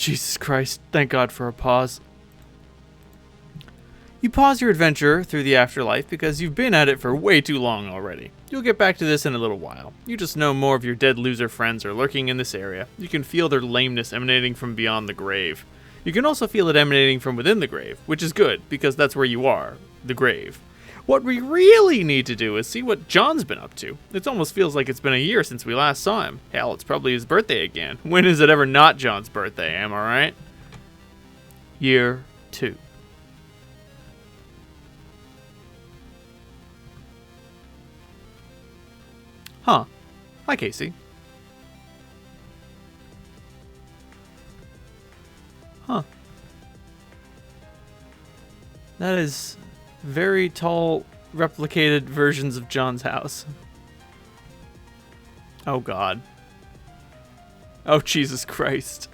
Jesus Christ, thank God for a pause. You pause your adventure through the afterlife because you've been at it for way too long already. You'll get back to this in a little while. You just know more of your dead loser friends are lurking in this area. You can feel their lameness emanating from beyond the grave. You can also feel it emanating from within the grave, which is good, because that's where you are, the grave. What we really need to do is see what John's been up to. It almost feels like it's been a year since we last saw him. Hell, it's probably his birthday again. When is it ever not John's birthday, am I right? Year 2. Huh. Hi, Casey. Huh. That is very tall, replicated versions of John's house. Oh, God. Oh, Jesus Christ.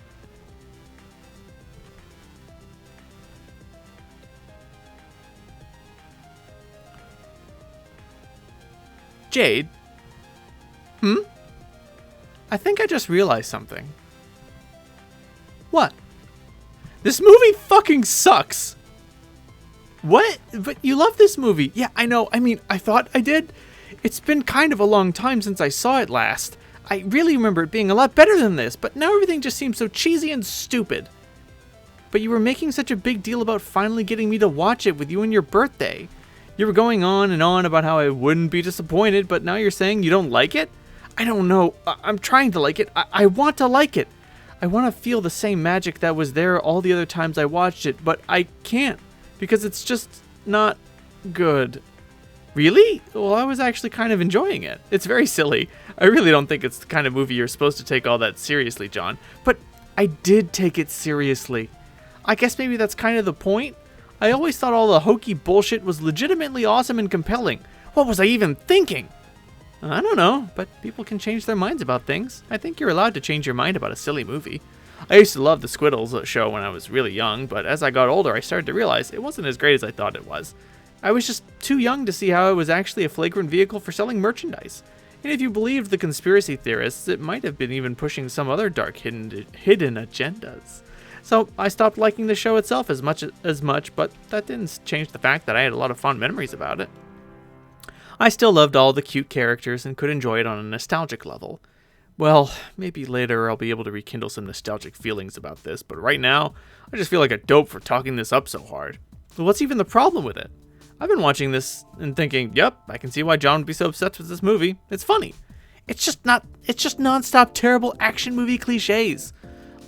Jade? I think I just realized something. What? This movie fucking sucks. What? But you love this movie. Yeah, I know. I mean, I thought I did. It's been kind of a long time since I saw it last. I really remember it being a lot better than this, but now everything just seems so cheesy and stupid. But you were making such a big deal about finally getting me to watch it with you on your birthday. You were going on and on about how I wouldn't be disappointed, but now you're saying you don't like it? I don't know. I'm trying to like it. I want to like it. I want to feel the same magic that was there all the other times I watched it, but I can't because it's just not good. Really? Well, I was actually kind of enjoying it. It's very silly. I really don't think it's the kind of movie you're supposed to take all that seriously, John. But I did take it seriously. I guess maybe that's kind of the point. I always thought all the hokey bullshit was legitimately awesome and compelling. What was I even thinking? I don't know, but people can change their minds about things. I think you're allowed to change your mind about a silly movie. I used to love the Squiddles show when I was really young, but as I got older, I started to realize it wasn't as great as I thought it was. I was just too young to see how it was actually a flagrant vehicle for selling merchandise. And if you believed the conspiracy theorists, it might have been even pushing some other dark hidden agendas. So I stopped liking the show itself as much, but that didn't change the fact that I had a lot of fond memories about it. I still loved all the cute characters and could enjoy it on a nostalgic level. Well, maybe later I'll be able to rekindle some nostalgic feelings about this, but right now, I just feel like a dope for talking this up so hard. But what's even the problem with it? I've been watching this and thinking, yep, I can see why John would be so obsessed with this movie. It's funny. It's just nonstop terrible action movie cliches.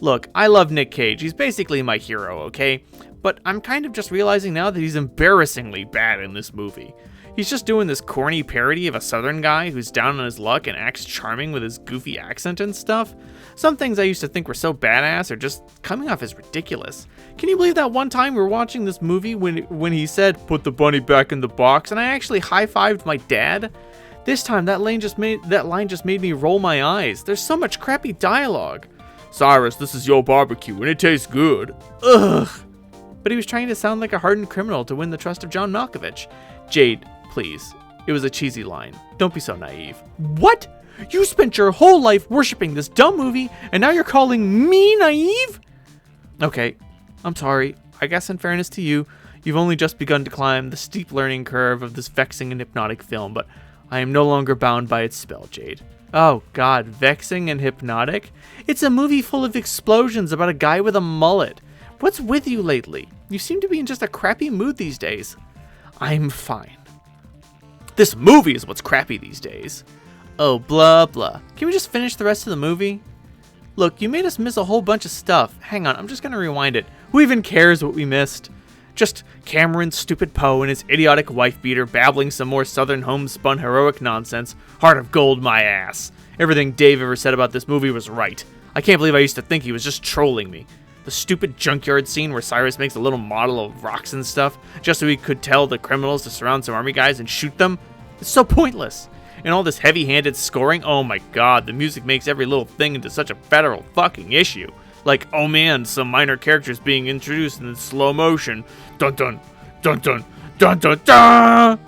Look, I love Nick Cage. He's basically my hero, okay? But I'm kind of just realizing now that he's embarrassingly bad in this movie. He's just doing this corny parody of a southern guy who's down on his luck and acts charming with his goofy accent and stuff. Some things I used to think were so badass are just coming off as ridiculous. Can you believe that one time we were watching this movie when he said, "Put the bunny back in the box," and I actually high-fived my dad? This time that line just made me roll my eyes. There's so much crappy dialogue. "Cyrus, this is your barbecue and it tastes good." Ugh. But he was trying to sound like a hardened criminal to win the trust of John Malkovich. Jade, please. It was a cheesy line. Don't be so naive. What? You spent your whole life worshiping this dumb movie, and now you're calling me naive? Okay, I'm sorry. I guess in fairness to you, you've only just begun to climb the steep learning curve of this vexing and hypnotic film, but I am no longer bound by its spell, Jade. Oh God, vexing and hypnotic? It's a movie full of explosions about a guy with a mullet. What's with you lately? You seem to be in just a crappy mood these days. I'm fine. This movie is what's crappy these days. Oh, blah, blah. Can we just finish the rest of the movie? Look, you made us miss a whole bunch of stuff. Hang on, I'm just gonna rewind it. Who even cares what we missed? Just Cameron's stupid Poe and his idiotic wife-beater babbling some more southern homespun heroic nonsense. Heart of gold, my ass. Everything Dave ever said about this movie was right. I can't believe I used to think he was just trolling me. The stupid junkyard scene where Cyrus makes a little model of rocks and stuff, just so he could tell the criminals to surround some army guys and shoot them. It's so pointless. And all this heavy-handed scoring, oh my God, the music makes every little thing into such a federal fucking issue. Like, oh man, some minor characters being introduced in slow motion. Dun dun, dun dun, dun dun dun!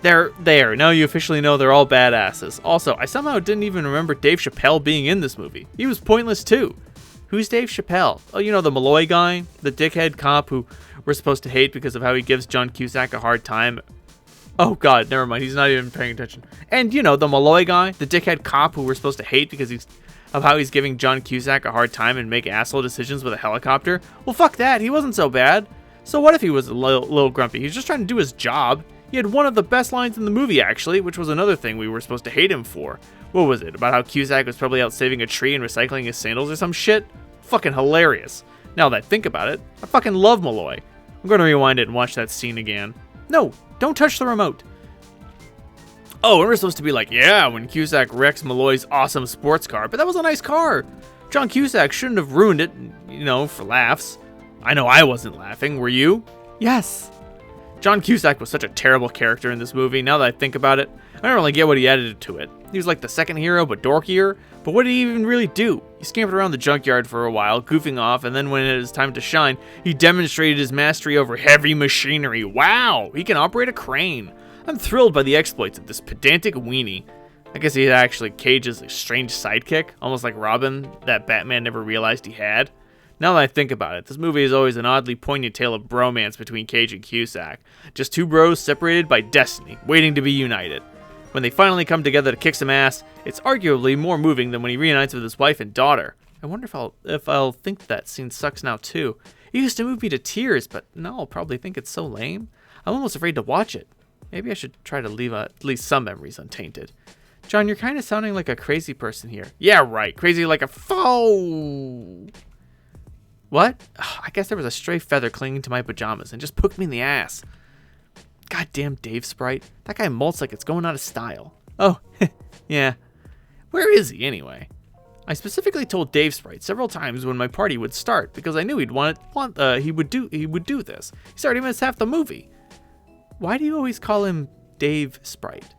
They're there. Now you officially know they're all badasses. Also, I somehow didn't even remember Dave Chappelle being in this movie. He was pointless too. Who's Dave Chappelle? Oh, you know, the Malloy guy? The dickhead cop who we're supposed to hate because of how he gives John Cusack a hard time. Oh, God, never mind. He's not even paying attention. And, you know, the Malloy guy, the dickhead cop who we're supposed to hate because of how he's giving John Cusack a hard time and make asshole decisions with a helicopter. Well, fuck that. He wasn't so bad. So what if he was a little grumpy? He was just trying to do his job. He had one of the best lines in the movie, actually, which was another thing we were supposed to hate him for. What was it? About how Cusack was probably out saving a tree and recycling his sandals or some shit? Fucking hilarious. Now that I think about it, I fucking love Malloy. I'm going to rewind it and watch that scene again. No, don't touch the remote. Oh, and we're supposed to be like, yeah, when Cusack wrecks Malloy's awesome sports car, but that was a nice car. John Cusack shouldn't have ruined it, you know, for laughs. I know I wasn't laughing, were you? Yes. John Cusack was such a terrible character in this movie. Now that I think about it, I don't really get what he added to it. He was like the second hero, but dorkier. But what did he even really do? He scampered around the junkyard for a while, goofing off, and then when it was time to shine, he demonstrated his mastery over heavy machinery. Wow, he can operate a crane. I'm thrilled by the exploits of this pedantic weenie. I guess he actually Cage's strange sidekick, almost like Robin, that Batman never realized he had. Now that I think about it, this movie is always an oddly poignant tale of bromance between Cage and Cusack. Just two bros separated by destiny, waiting to be united. When they finally come together to kick some ass, it's arguably more moving than when he reunites with his wife and daughter. I wonder if I'll think that scene sucks now too. It used to move me to tears, but now I'll probably think it's so lame. I'm almost afraid to watch it. Maybe I should try to leave at least some memories untainted. John, you're kind of sounding like a crazy person here. Yeah, right. Crazy like a foe. What? Ugh, I guess there was a stray feather clinging to my pajamas and just poked me in the ass. Goddamn Dave Sprite. That guy molts like it's going out of style. Oh, yeah. Where is he anyway? I specifically told Dave Sprite several times when my party would start because I knew he would do this. He's already missed half the movie. Why do you always call him Dave Sprite?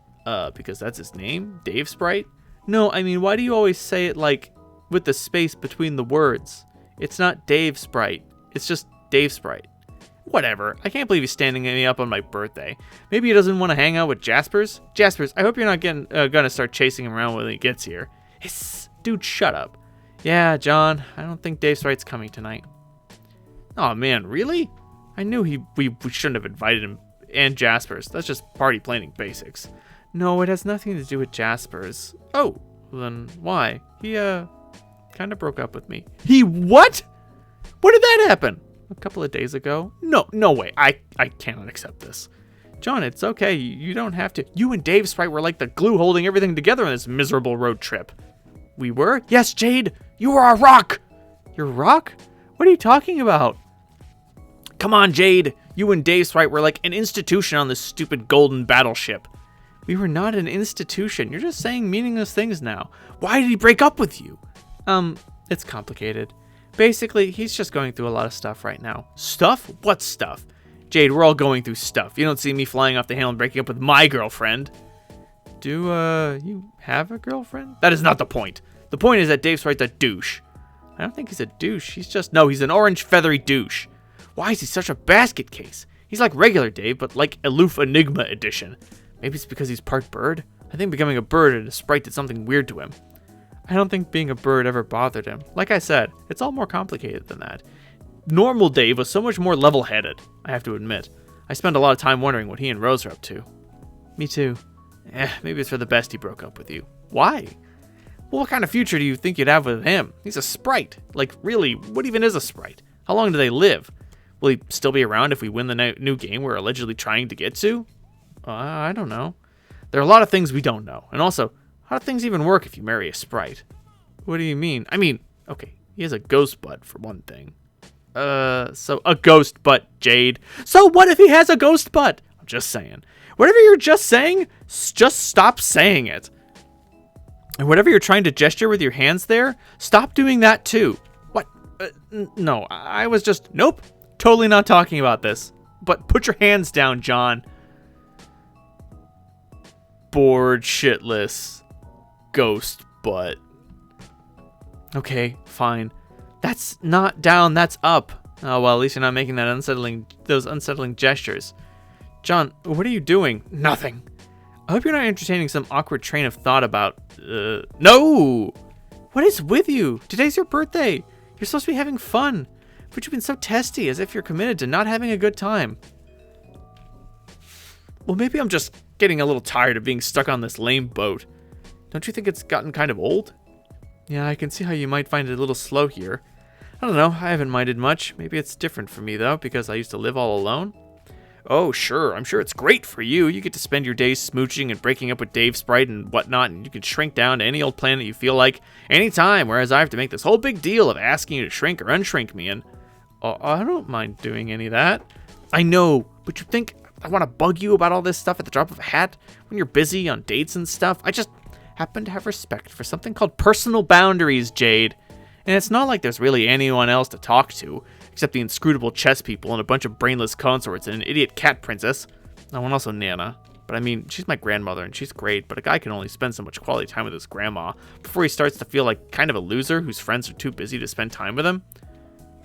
Because that's his name? Dave Sprite? No, I mean, why do you always say it like with the space between the words? It's not Dave Sprite. It's just Dave Sprite. Whatever. I can't believe he's standing me up on my birthday. Maybe he doesn't want to hang out with Jaspers? Jaspers, I hope you're not gonna start chasing him around when he gets here. Hiss. Dude, shut up. Yeah, John, I don't think Dave Sprite's coming tonight. Oh man, really? I knew we shouldn't have invited him and Jaspers. That's just party planning basics. No, it has nothing to do with Jaspers. Oh, then why? He kind of broke up with me. He what? When did that happen? A couple of days ago? No way. I cannot accept this. John, it's okay. You don't have to. You and Dave Sprite were like the glue holding everything together on this miserable road trip. We were? Yes, Jade. You were our rock. Your rock? What are you talking about? Come on, Jade. You and Dave Sprite were like an institution on this stupid golden battleship. We were not an institution. You're just saying meaningless things now. Why did he break up with you? It's complicated. Basically, he's just going through a lot of stuff right now. Stuff? What stuff? Jade, we're all going through stuff. You don't see me flying off the handle and breaking up with my girlfriend. Do, you have a girlfriend? That is not the point. The point is that Dave Sprite's a douche. I don't think he's a douche. He's an orange feathery douche. Why is he such a basket case? He's like regular Dave, but like Aloof Enigma edition. Maybe it's because he's part bird? I think becoming a bird and a sprite did something weird to him. I don't think being a bird ever bothered him. Like I said, it's all more complicated than that. Normal Dave was so much more level-headed, I have to admit. I spend a lot of time wondering what he and Rose are up to. Me too. Maybe it's for the best he broke up with you. Why? Well, what kind of future do you think you'd have with him? He's a sprite. Like, really, what even is a sprite? How long do they live? Will he still be around if we win the new game we're allegedly trying to get to? I don't know. There are a lot of things we don't know. And also, how do things even work if you marry a sprite? What do you mean? I mean, okay, he has a ghost butt for one thing. So a ghost butt, Jade. So what if he has a ghost butt? I'm just saying. Whatever you're just saying, just stop saying it. And whatever you're trying to gesture with your hands there, stop doing that too. What? No, I was just, nope, totally not talking about this. But put your hands down, John. Bored shitless. Ghost butt. Okay, fine. That's not down, that's up. Oh, well, at least you're not making those unsettling gestures. John, what are you doing? Nothing. I hope you're not entertaining some awkward train of thought about, no! What is with you? Today's your birthday. You're supposed to be having fun. But you've been so testy, as if you're committed to not having a good time. Well, maybe I'm just getting a little tired of being stuck on this lame boat. Don't you think it's gotten kind of old? Yeah, I can see how you might find it a little slow here. I don't know, I haven't minded much. Maybe it's different for me, though, because I used to live all alone. Oh, sure, I'm sure it's great for you. You get to spend your days smooching and breaking up with Dave Sprite and whatnot, and you can shrink down to any old planet you feel like, anytime, whereas I have to make this whole big deal of asking you to shrink or unshrink me, and I don't mind doing any of that. I know, but you think I want to bug you about all this stuff at the drop of a hat when you're busy on dates and stuff? I just happen to have respect for something called personal boundaries, Jade. And it's not like there's really anyone else to talk to, except the inscrutable chess people and a bunch of brainless consorts and an idiot cat princess. Oh, and also Nana. But I mean, she's my grandmother and she's great, but a guy can only spend so much quality time with his grandma before he starts to feel like kind of a loser whose friends are too busy to spend time with him.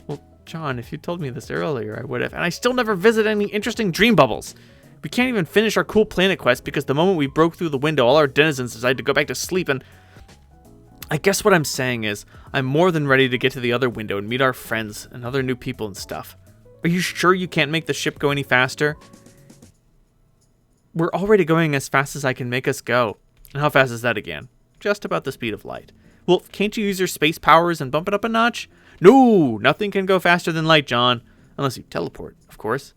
Well, John, if you told me this earlier, I would have. And I still never visit any interesting dream bubbles. We can't even finish our cool planet quest because the moment we broke through the window, all our denizens decided to go back to sleep, and I guess what I'm saying is, I'm more than ready to get to the other window and meet our friends and other new people and stuff. Are you sure you can't make the ship go any faster? We're already going as fast as I can make us go. And how fast is that again? Just about the speed of light. Well, can't you use your space powers and bump it up a notch? No, nothing can go faster than light, John. Unless you teleport, of course.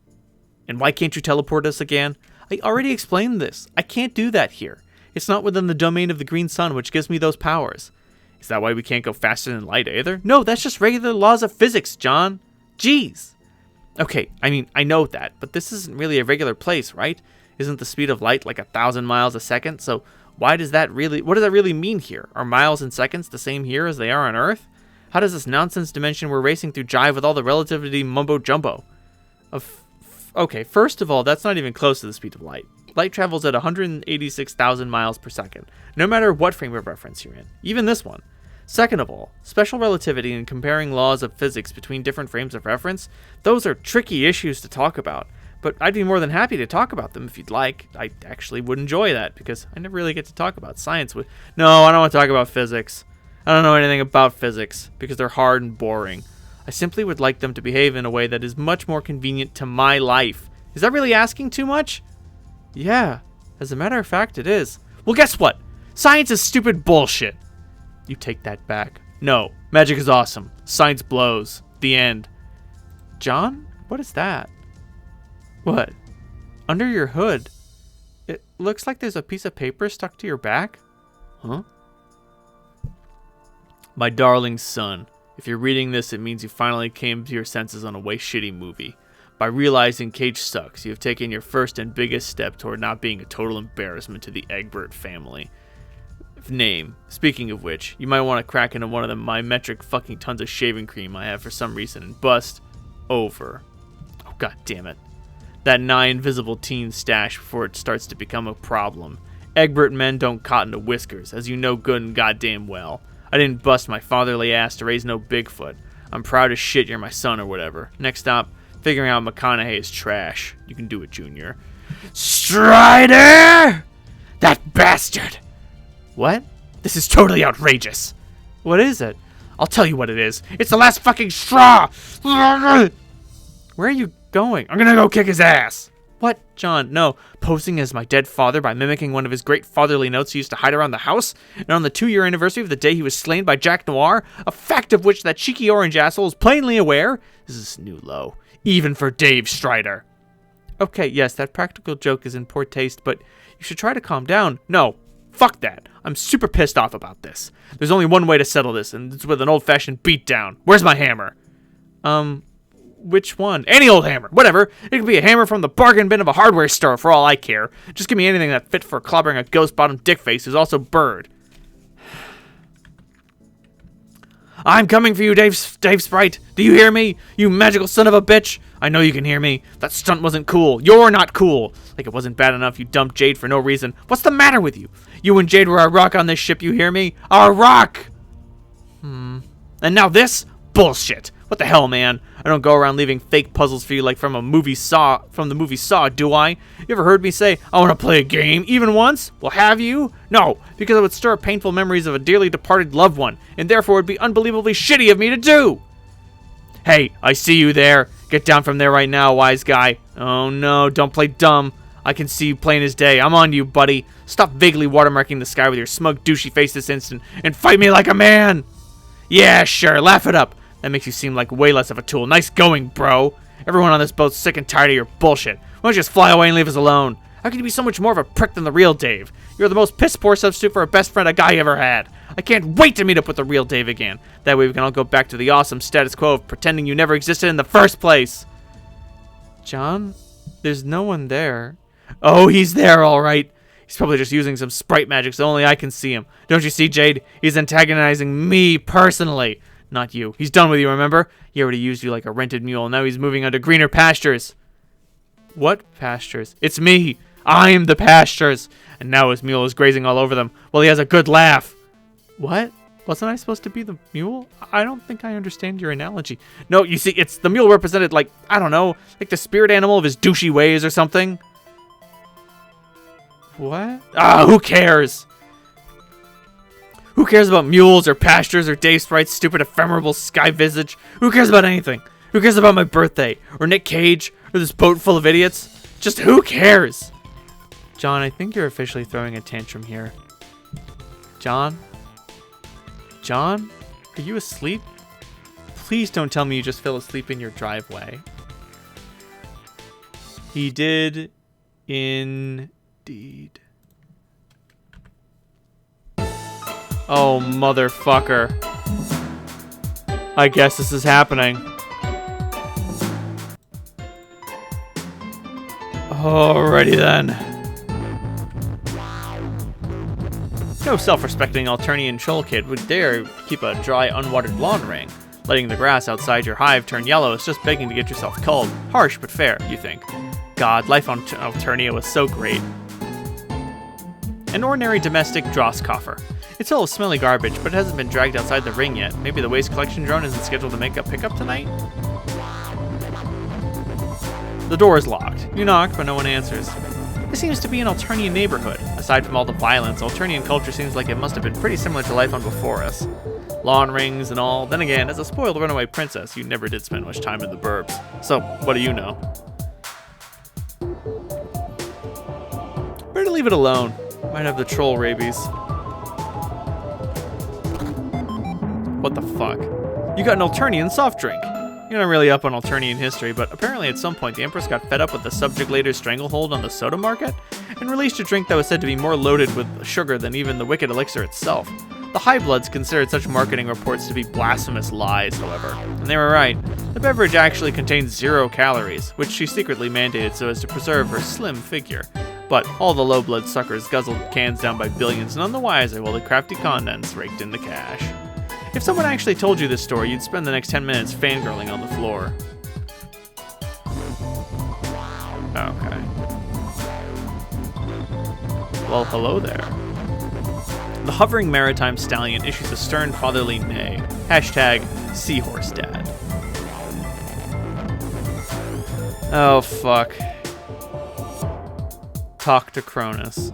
And why can't you teleport us again? I already explained this. I can't do that here. It's not within the domain of the green sun, which gives me those powers. Is that why we can't go faster than light either? No, that's just regular laws of physics, John. Jeez. Okay, I mean, I know that, but this isn't really a regular place, right? Isn't the speed of light like 1,000 miles a second? So what does that really mean here? Are miles and seconds the same here as they are on Earth? How does this nonsense dimension we're racing through jive with all the relativity mumbo-jumbo? Okay, first of all, that's not even close to the speed of light. Light travels at 186,000 miles per second, no matter what frame of reference you're in, even this one. Second of all, special relativity and comparing laws of physics between different frames of reference, those are tricky issues to talk about, but I'd be more than happy to talk about them if you'd like. I actually would enjoy that, because I never really get to talk about science with... No, I don't want to talk about physics. I don't know anything about physics, because they're hard and boring. I simply would like them to behave in a way that is much more convenient to my life. Is that really asking too much? Yeah, as a matter of fact, it is. Well, guess what? Science is stupid bullshit. You take that back. No, magic is awesome. Science blows. The end. John? What is that? What? Under your hood. It looks like there's a piece of paper stuck to your back. Huh? My darling son. If you're reading this, it means you finally came to your senses on a way shitty movie. By realizing Cage sucks, you have taken your first and biggest step toward not being a total embarrassment to the Egbert family. Name. Speaking of which, you might want to crack into one of them my metric fucking tons of shaving cream I have for some reason and bust over. Oh, god damn it. That nigh invisible teen stash before it starts to become a problem. Egbert men don't cotton to whiskers, as you know good and goddamn well. I didn't bust my fatherly ass to raise no Bigfoot. I'm proud as shit you're my son or whatever. Next stop, figuring out McConaughey is trash. You can do it, Junior. Strider! That bastard! What? This is totally outrageous. What is it? I'll tell you what it is. It's the last fucking straw! Where are you going? I'm gonna go kick his ass! What? John, no. Posing as my dead father by mimicking one of his great fatherly notes he used to hide around the house? And on the 2-year anniversary of the day he was slain by Jack Noir? A fact of which that cheeky orange asshole is plainly aware? This is new low. Even for Dave Strider. Okay, yes, that practical joke is in poor taste, but you should try to calm down. No. Fuck that. I'm super pissed off about this. There's only one way to settle this, and it's with an old-fashioned beatdown. Where's my hammer? Which one? Any old hammer. Whatever. It could be a hammer from the bargain bin of a hardware store for all I care. Just give me anything that fit for clobbering a ghost-bottom dickface who's also bird. I'm coming for you, Dave Sprite. Do you hear me? You magical son of a bitch. I know you can hear me. That stunt wasn't cool. You're not cool. Like it wasn't bad enough you dumped Jade for no reason. What's the matter with you? You and Jade were our rock on this ship, you hear me? Our rock! And now this? Bullshit. What the hell, man? I don't go around leaving fake puzzles for you like from the movie Saw, do I? You ever heard me say, I want to play a game, even once? Well, have you? No, because it would stir up painful memories of a dearly departed loved one, and therefore it would be unbelievably shitty of me to do! Hey, I see you there. Get down from there right now, wise guy. Oh no, don't play dumb. I can see you plain as day. I'm on you, buddy. Stop vaguely watermarking the sky with your smug, douchey face this instant and fight me like a man. Yeah, sure, laugh it up. That makes you seem like way less of a tool. Nice going, bro. Everyone on this boat's sick and tired of your bullshit. Why don't you just fly away and leave us alone? How can you be so much more of a prick than the real Dave? You're the most piss-poor substitute for a best friend a guy ever had. I can't wait to meet up with the real Dave again. That way we can all go back to the awesome status quo of pretending you never existed in the first place. John, there's no one there. Oh, he's there, all right. He's probably just using some sprite magic so only I can see him. Don't you see, Jade? He's antagonizing me personally. Not you. He's done with you, remember? He already used you like a rented mule. Now he's moving on to greener pastures. What pastures? It's me. I'm the pastures. And now his mule is grazing all over them. Well, he has a good laugh. What? Wasn't I supposed to be the mule? I don't think I understand your analogy. No, you see, it's the mule represented like, I don't know, like the spirit animal of his douchey ways or something. What? Ah, who cares? Who cares about mules or pastures or Dave Sprite's stupid ephemeral sky visage? Who cares about anything? Who cares about my birthday? Or Nick Cage? Or this boat full of idiots? Just who cares? John, I think you're officially throwing a tantrum here. John? John? Are you asleep? Please don't tell me you just fell asleep in your driveway. He did indeed. Oh, motherfucker. I guess this is happening. Alrighty then. No self-respecting Alternian troll kid would dare keep a dry, unwatered lawn ring. Letting the grass outside your hive turn yellow is just begging to get yourself culled. Harsh, but fair, you think. God, life on Alternia was so great. An ordinary domestic DraxxKraven. It's full of smelly garbage, but it hasn't been dragged outside the ring yet. Maybe the waste collection drone isn't scheduled to make a pickup tonight? The door is locked. You knock, but no one answers. This seems to be an Alternian neighborhood. Aside from all the violence, Alternian culture seems like it must have been pretty similar to life on before us. Lawn rings and all. Then again, as a spoiled runaway princess, you never did spend much time in the burbs. So, what do you know? Better leave it alone. Might have the troll rabies. What the fuck? You got an Alternian soft drink. You're not really up on Alternian history, but apparently at some point the Empress got fed up with the subjugulator's stranglehold on the soda market and released a drink that was said to be more loaded with sugar than even the wicked elixir itself. The High Bloods considered such marketing reports to be blasphemous lies, however, and they were right. The beverage actually contained 0 calories, which she secretly mandated so as to preserve her slim figure. But all the low blood suckers guzzled cans down by billions, none the wiser while the crafty condens raked in the cash. If someone actually told you this story, you'd spend the next 10 minutes fangirling on the floor. Okay. Well, hello there. The hovering maritime stallion issues a stern fatherly neigh. Hashtag Seahorse Dad. Oh, fuck. Talk to Cronus.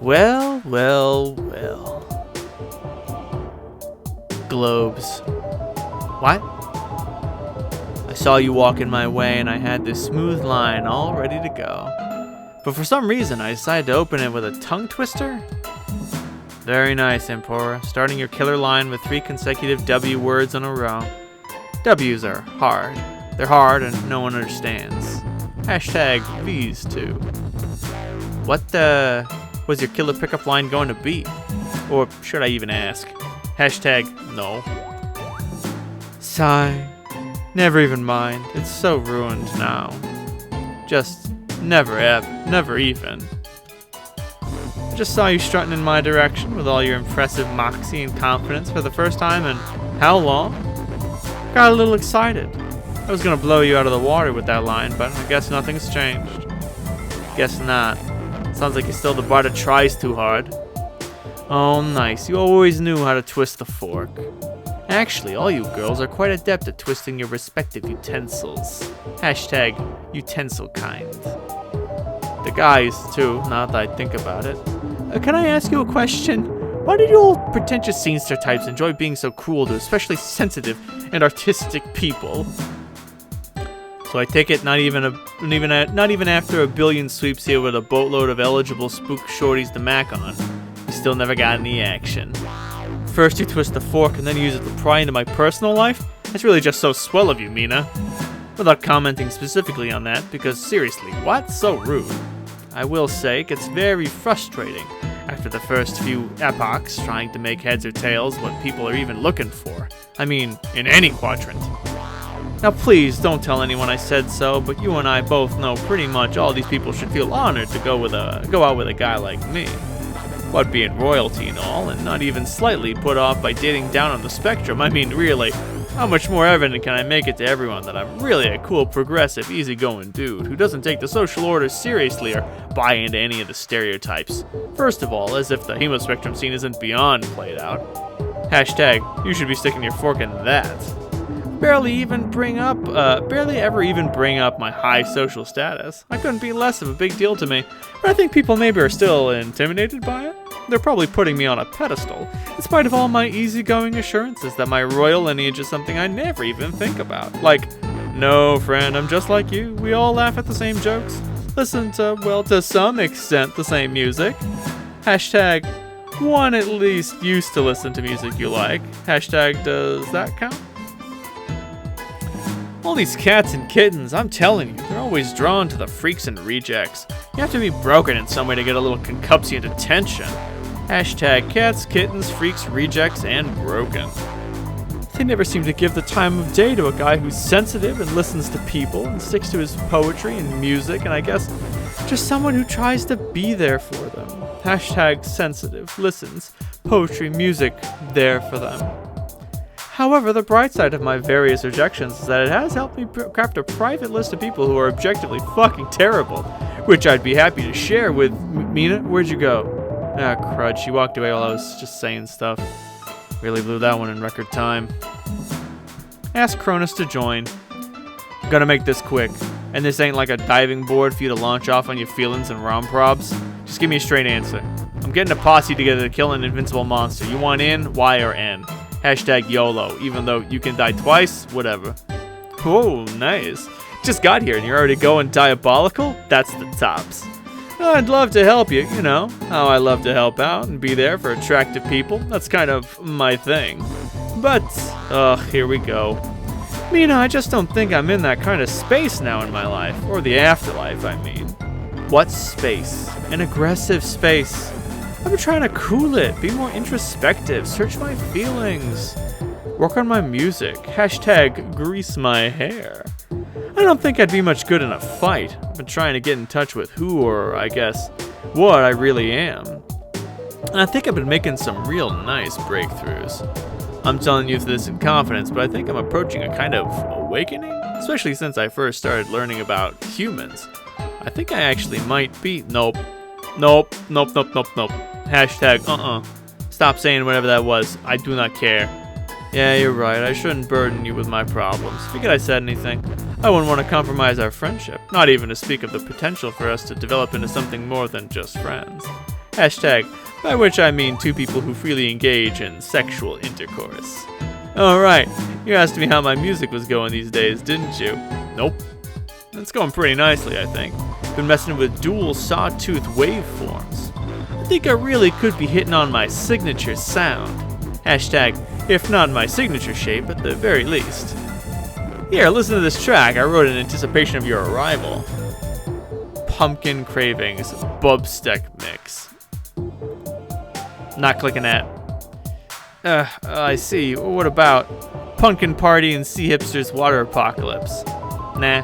Well, well, well. Globes. What? I saw you walking my way and I had this smooth line all ready to go. But for some reason I decided to open it with a tongue twister? Very nice, Empora. Starting your killer line with 3 consecutive W words in a row. W's are hard. They're hard and no one understands. Hashtag these two. What was your killer pickup line going to be? Or should I even ask? Hashtag no. Sigh. Never even mind. It's so ruined now. Just never even. I just saw you strutting in my direction with all your impressive moxie and confidence for the first time in how long? Got a little excited. I was gonna blow you out of the water with that line, but I guess nothing's changed. Guess not. Sounds like you're still the bar that tries too hard. Oh, nice. You always knew how to twist the fork. Actually, all you girls are quite adept at twisting your respective utensils. Hashtag utensil kind. The guys, too, now that I think about it. Can I ask you a question? Why did you old pretentious scenester types enjoy being so cruel to especially sensitive and artistic people? So I take it not even after a billion sweeps here with a boatload of eligible spook shorties to mac on, you still never got any action. First you twist the fork and then you use it to pry into my personal life? That's really just so swell of you, Mina. Without commenting specifically on that, because seriously, what's so rude? I will say it gets very frustrating after the first few epochs trying to make heads or tails what people are even looking for. I mean, in any quadrant. Now please, don't tell anyone I said so, but you and I both know pretty much all these people should feel honored to go out with a guy like me. What being royalty and all, and not even slightly put off by dating down on the spectrum. I mean, really, how much more evident can I make it to everyone that I'm really a cool, progressive, easygoing dude who doesn't take the social order seriously or buy into any of the stereotypes? First of all, as if the hemospectrum scene isn't beyond played out. Hashtag, you should be sticking your fork in that. Barely ever even bring up my high social status. I couldn't be less of a big deal to me, but I think people maybe are still intimidated by it. They're probably putting me on a pedestal, in spite of all my easygoing assurances that my royal lineage is something I never even think about. Like, no, friend, I'm just like you. We all laugh at the same jokes, listen to, well, to some extent, the same music. Hashtag, one at least used to listen to music you like. Hashtag, does that count? All these cats and kittens, I'm telling you, they're always drawn to the freaks and rejects. You have to be broken in some way to get a little concupsient attention. Hashtag cats, kittens, freaks, rejects, and broken. They never seem to give the time of day to a guy who's sensitive and listens to people and sticks to his poetry and music, and I guess just someone who tries to be there for them. Hashtag sensitive, listens, poetry, music, there for them. However, the bright side of my various rejections is that it has helped me craft a private list of people who are objectively fucking terrible, which I'd be happy to share with Mina. Where'd you go? Ah, crud, she walked away while I was just saying stuff. Really blew that one in record time. Ask Cronus to join. I'm gonna make this quick, and this ain't like a diving board for you to launch off on your feelings and romprobs. Just give me a straight answer. I'm getting a posse together to kill an invincible monster. You want in, Y, or N? Hashtag YOLO, even though you can die twice, whatever. Whoa, nice. Just got here and you're already going diabolical? That's the tops. I'd love to help you, you know how I love to help out and be there for attractive people. That's kind of my thing. But, here we go. Mina, I just don't think I'm in that kind of space now in my life. Or the afterlife, I mean. What space? An aggressive space. I've been trying to cool it, be more introspective, search my feelings, work on my music, hashtag grease my hair. I don't think I'd be much good in a fight. I've been trying to get in touch with who, or I guess, what I really am. And I think I've been making some real nice breakthroughs. I'm telling you this in confidence, but I think I'm approaching a kind of awakening, especially since I first started learning about humans. I think I actually might be, nope. Hashtag, Stop saying whatever that was. I do not care. Yeah, you're right. I shouldn't burden you with my problems. Figured I said anything. I wouldn't want to compromise our friendship. Not even to speak of the potential for us to develop into something more than just friends. Hashtag, by which I mean two people who freely engage in sexual intercourse. Alright, you asked me how my music was going these days, didn't you? Nope. It's going pretty nicely, I think. Been messing with dual sawtooth waveforms. I think I really could be hitting on my signature sound. Hashtag, if not my signature shape, at the very least. Here, listen to this track I wrote in anticipation of your arrival. Pumpkin Cravings Bubstack Mix. Not clicking that. I see. What about Pumpkin Party and Sea Hipsters Water Apocalypse? Nah.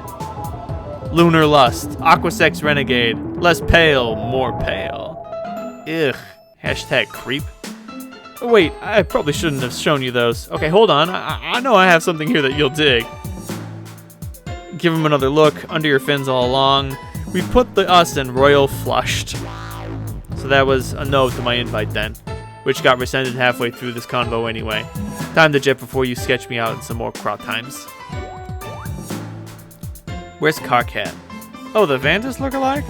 Lunar Lust, Aquasex Renegade, less pale, more pale. Ugh. Hashtag creep. Oh, wait, I probably shouldn't have shown you those. Okay, hold on. I know I have something here that you'll dig. Give him another look. Under your fins all along. We put the us in royal flushed. So that was a no to my invite then, which got rescinded halfway through this convo anyway. Time to jet before you sketch me out in some more crowd times. Where's Carcat? Oh, the Vandus lookalike?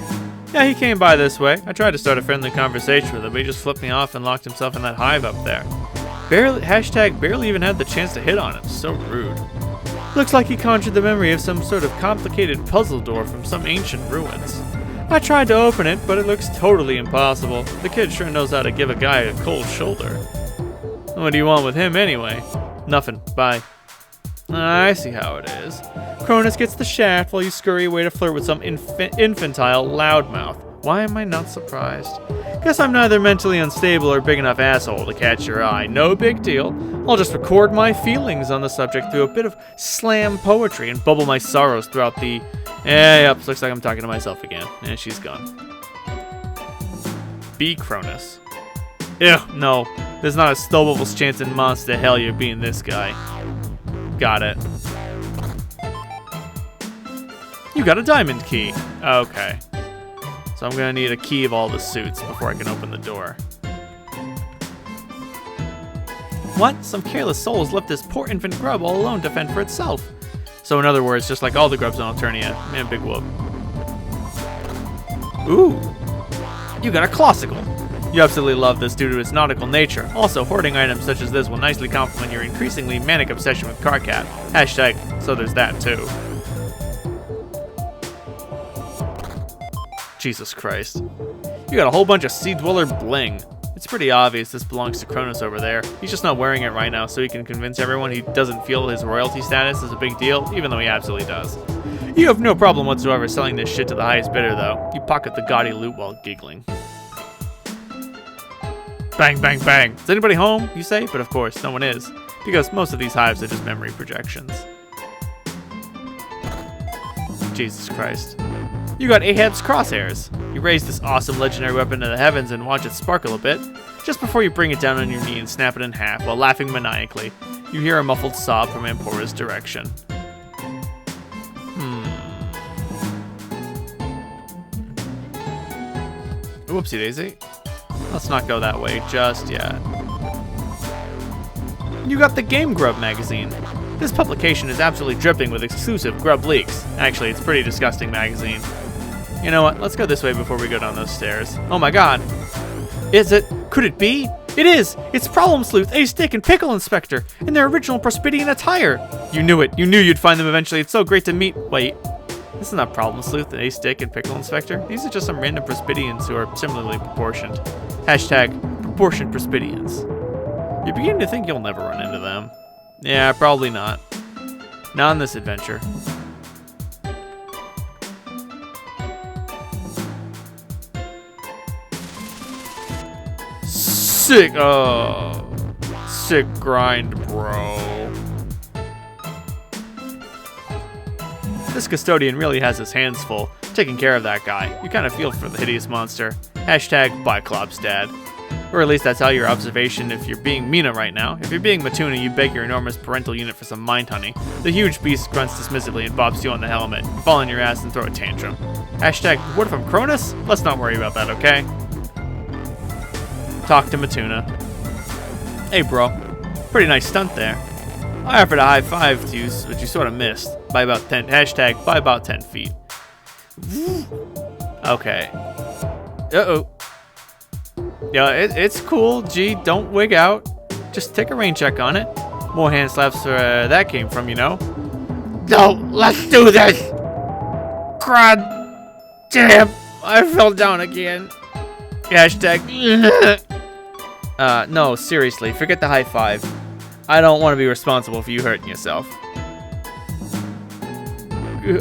Yeah, he came by this way. I tried to start a friendly conversation with him, but he just flipped me off and locked himself in that hive up there. Barely even had the chance to hit on him. So rude. Looks like he conjured the memory of some sort of complicated puzzle door from some ancient ruins. I tried to open it, but it looks totally impossible. The kid sure knows how to give a guy a cold shoulder. What do you want with him anyway? Nothing. Bye. I see how it is. Cronus gets the shaft while you scurry away to flirt with some infantile loudmouth. Why am I not surprised? Guess I'm neither mentally unstable or big enough asshole to catch your eye. No big deal. I'll just record my feelings on the subject through a bit of slam poetry and bubble my sorrows throughout the... Yep, looks like I'm talking to myself again. And she's gone. Be Cronus. Ew, no. There's not a Stobable's chance in monster hell you're being this guy. Got it. You got a diamond key. Okay. So I'm gonna need a key of all the suits before I can open the door. What? Some careless souls left this poor infant grub all alone to fend for itself. So in other words, just like all the grubs in Alternia. Man, big whoop. Ooh. You got a classical. You absolutely love this due to its nautical nature. Also, hoarding items such as this will nicely complement your increasingly manic obsession with Carcat. Hashtag, so there's that too. Jesus Christ. You got a whole bunch of Sea Dweller bling. It's pretty obvious this belongs to Cronus over there. He's just not wearing it right now so he can convince everyone he doesn't feel his royalty status is a big deal, even though he absolutely does. You have no problem whatsoever selling this shit to the highest bidder though. You pocket the gaudy loot while giggling. Bang, bang, bang. Is anybody home, you say? But of course, no one is, because most of these hives are just memory projections. Jesus Christ. You got Ahab's crosshairs. You raise this awesome legendary weapon to the heavens and watch it sparkle a bit. Just before you bring it down on your knee and snap it in half while laughing maniacally, you hear a muffled sob from Ampora's direction. Whoopsie daisy. Let's not go that way just yet. You got the Game Grub magazine. This publication is absolutely dripping with exclusive grub leaks. Actually, it's a pretty disgusting magazine. You know what? Let's go this way before we go down those stairs. Oh my god. Is it? Could it be? It is! It's Problem Sleuth, Ace Stick, and Pickle Inspector in their original Prospidian attire. You knew it. You knew you'd find them eventually. It's so great to meet. Wait. This is not Problem Sleuth, and Ace Stick, and Pickle Inspector. These are just some random Prospidians who are similarly proportioned. Hashtag proportioned Prospidians. You're beginning to think you'll never run into them. Yeah, probably not. Not on this adventure. Sick, sick grind, bro. This custodian really has his hands full, taking care of that guy. You kind of feel for the hideous monster. Hashtag Biclops dad. Or at least that's how your observation if you're being Mina right now. If you're being Matuna, you beg your enormous parental unit for some mind honey. The huge beast grunts dismissively and bops you on the helmet. You fall on your ass and throw a tantrum. Hashtag word from Cronus? Let's not worry about that, okay? Talk to Matuna. Hey bro, pretty nice stunt there. I offered a high five to you, but you sort of missed. By about 10, hashtag by about 10 feet. Okay. Uh-oh. Yeah, it's cool, G, don't wig out. Just take a rain check on it. More hand slaps where that came from, you know. No, let's do this! Crud! Damn, I fell down again. Hashtag no, seriously, forget the high five. I don't want to be responsible for you hurting yourself.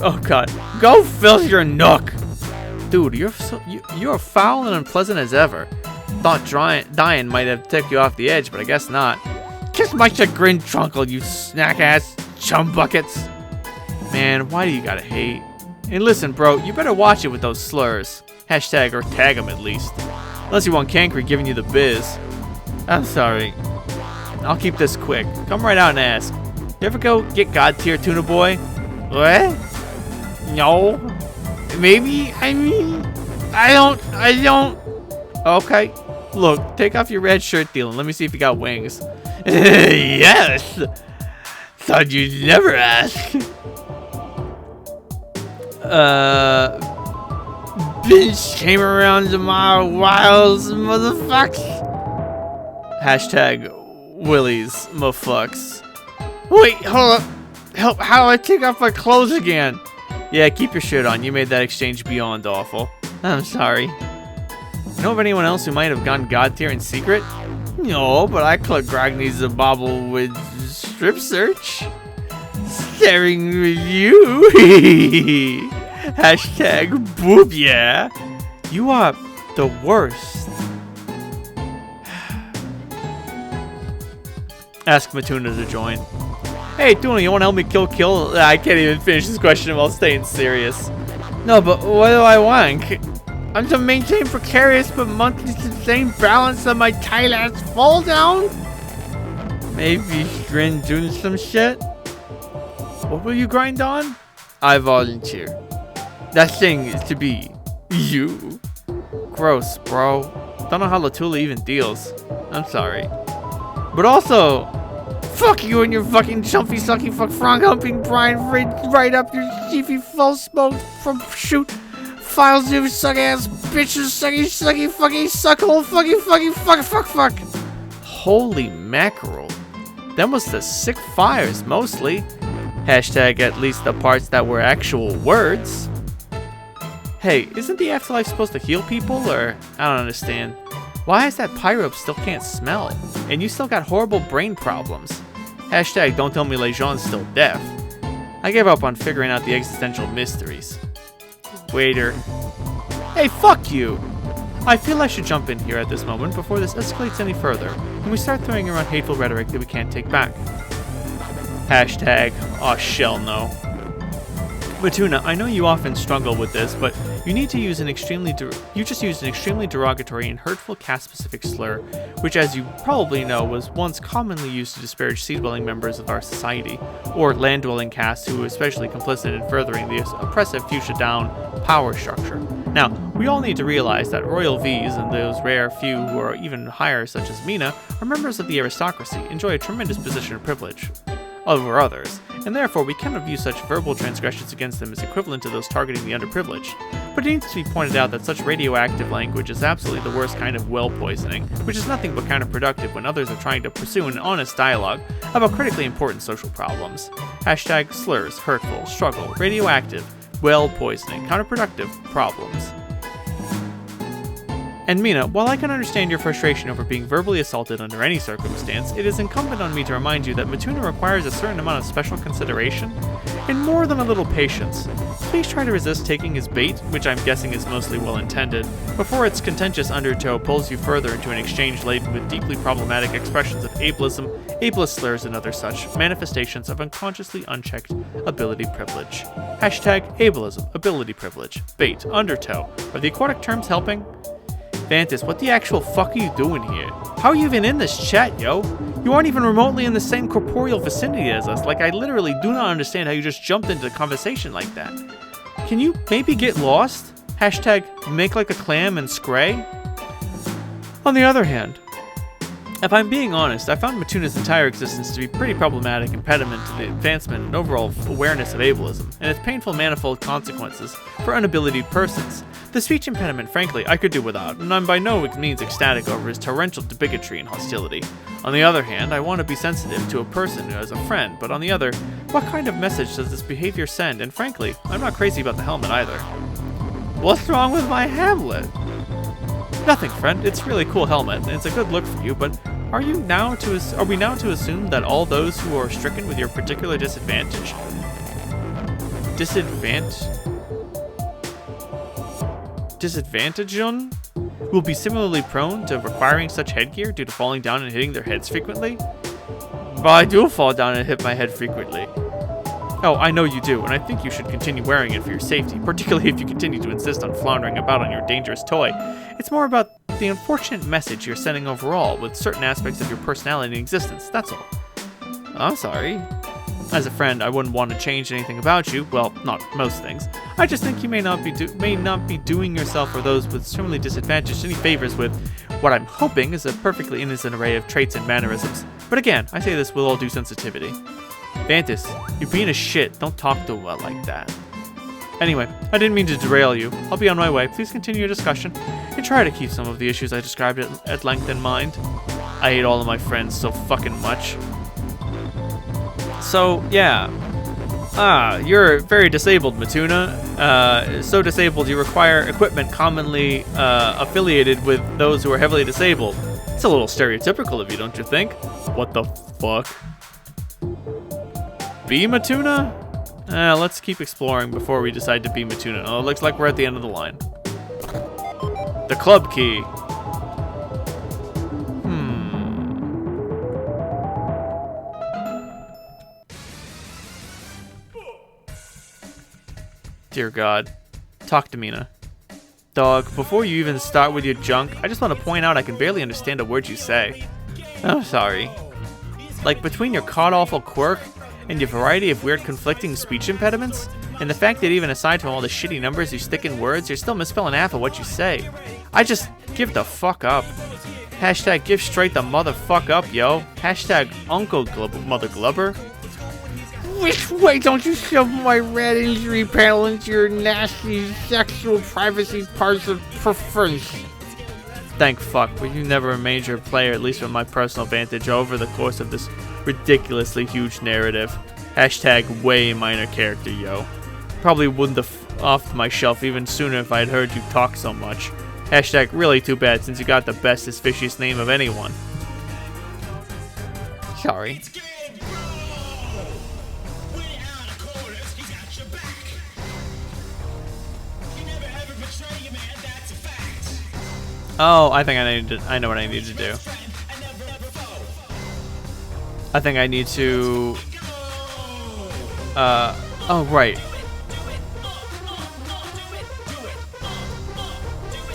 Oh god, go fill your nook! Dude, you're foul and unpleasant as ever. Thought dying might have tipped you off the edge, but I guess not. Kiss my chagrin trunkle, you snack-ass chum buckets. Man, why do you gotta hate? And listen, bro, you better watch it with those slurs. Hashtag or tag them at least. Unless you want Cankry giving you the biz. I'm sorry. I'll keep this quick. Come right out and ask. You ever go get God tier tuna boy? What? No. Maybe? I mean, I don't. Okay. Look, take off your red shirt deal and let me see if you got wings. Yes. Thought you'd never ask. Bitch came around to my wiles, motherfucks. Hashtag Willies, motherfucks. Wait, hold up. Help, how do I take off my clothes again? Yeah, keep your shirt on. You made that exchange beyond awful. I'm sorry. Know of anyone else who might have gone god tier in secret? No, but I caught Grog needs a bobble with strip search. Staring with you. Hashtag boob yeah. You are the worst. Ask Matuna to join. Hey, Tuna, you want to help me kill? I can't even finish this question while staying serious. No, but what do I want? I'm to maintain precarious but monthly sustained balance of my tight ass fall down? Maybe grind doing some shit? What will you grind on? I volunteer. That thing is to be you. Gross, bro. Don't know how Latula even deals. I'm sorry. But also, fuck you and your fucking chumpy sucky fuck frog humping Brian right up your cheefy full smoke from shoot. Files you suck ass bitches sucky fucking suckhole fuck. Holy mackerel. Them was the sick fires mostly. Hashtag at least the parts that were actual words. Hey, isn't the afterlife supposed to heal people, or? I don't understand. Why is that pyrope still can't smell? And you still got horrible brain problems. Hashtag don't tell me Lejean's still deaf. I gave up on figuring out the existential mysteries. Waiter. Hey, fuck you! I feel I should jump in here at this moment before this escalates any further, and we start throwing around hateful rhetoric that we can't take back. Hashtag, aw shell no. Matuna, I know you often struggle with this, but you need to use an extremely derogatory and hurtful caste-specific slur, which, as you probably know, was once commonly used to disparage sea-dwelling members of our society, or land-dwelling castes who were especially complicit in furthering the oppressive fuchsia-down power structure. Now, we all need to realize that Royal V's and those rare few who are even higher, such as Mina, are members of the aristocracy, enjoy a tremendous position of privilege over others, and therefore we cannot view such verbal transgressions against them as equivalent to those targeting the underprivileged. But it needs to be pointed out that such radioactive language is absolutely the worst kind of well poisoning, which is nothing but counterproductive when others are trying to pursue an honest dialogue about critically important social problems. Hashtag slurs, hurtful, struggle, radioactive, well poisoning, counterproductive problems. And Mina, while I can understand your frustration over being verbally assaulted under any circumstance, it is incumbent on me to remind you that Matuna requires a certain amount of special consideration and more than a little patience. Please try to resist taking his bait, which I'm guessing is mostly well-intended, before its contentious undertow pulls you further into an exchange laden with deeply problematic expressions of ableism, ableist slurs, and other such manifestations of unconsciously unchecked ability privilege. Hashtag ableism, ability privilege, bait, undertow. Are the aquatic terms helping? Vantis, what the actual fuck are you doing here? How are you even in this chat, yo? You aren't even remotely in the same corporeal vicinity as us. Like, I literally do not understand how you just jumped into the conversation like that. Can you maybe get lost? Hashtag make like a clam and scray? On the other hand, if I'm being honest, I found Matuna's entire existence to be a pretty problematic impediment to the advancement and overall awareness of ableism, and its painful manifold consequences for unabilitied persons. The speech impediment, frankly, I could do without, and I'm by no means ecstatic over his torrential bigotry and hostility. On the other hand, I want to be sensitive to a person as a friend, but on the other, what kind of message does this behavior send? And frankly, I'm not crazy about the helmet either. What's wrong with my hamlet? Nothing, friend. It's a really cool helmet, and it's a good look for you, but are we now to assume that all those who are stricken with your particular disadvantage will be similarly prone to requiring such headgear due to falling down and hitting their heads frequently? But I do fall down and hit my head frequently. Oh, I know you do, and I think you should continue wearing it for your safety, particularly if you continue to insist on floundering about on your dangerous toy. It's more about the unfortunate message you're sending overall with certain aspects of your personality and existence, that's all. I'm sorry. As a friend, I wouldn't want to change anything about you. Well, not most things. I just think you may not be doing yourself or those with similarly disadvantaged any favors with what I'm hoping is a perfectly innocent array of traits and mannerisms. But again, I say this with all due sensitivity. Vantis, you're being a shit. Don't talk to her like that. Anyway, I didn't mean to derail you. I'll be on my way. Please continue your discussion and try to keep some of the issues I described at length in mind. I hate all of my friends so fucking much. So, yeah. You're very disabled, Matuna. So disabled you require equipment commonly affiliated with those who are heavily disabled. It's a little stereotypical of you, don't you think? What the fuck? Be Matuna? Let's keep exploring before we decide to be Matuna. Oh, it looks like we're at the end of the line. The club key. Dear God. Talk to Mina. Dog, before you even start with your junk, I just want to point out I can barely understand a word you say. Oh, sorry. Like, between your god-awful quirk and your variety of weird conflicting speech impediments, and the fact that even aside from all the shitty numbers you stick in words, you're still misspelling half of what you say. I just give the fuck up. Hashtag give straight the motherfuck up, yo. Hashtag Uncle Mother Glubber. Which way don't you shove my red injury panel into your nasty sexual privacy parts of preference? Thank fuck, but you never made your player, at least from my personal vantage, over the course of this ridiculously huge narrative. Hashtag way minor character, yo. Probably wouldn't have off my shelf even sooner if I'd heard you talk so much. Hashtag really too bad since you got the bestest, fishiest name of anyone. Sorry. Oh, I think I know what I need to do. I think I need to... oh, right.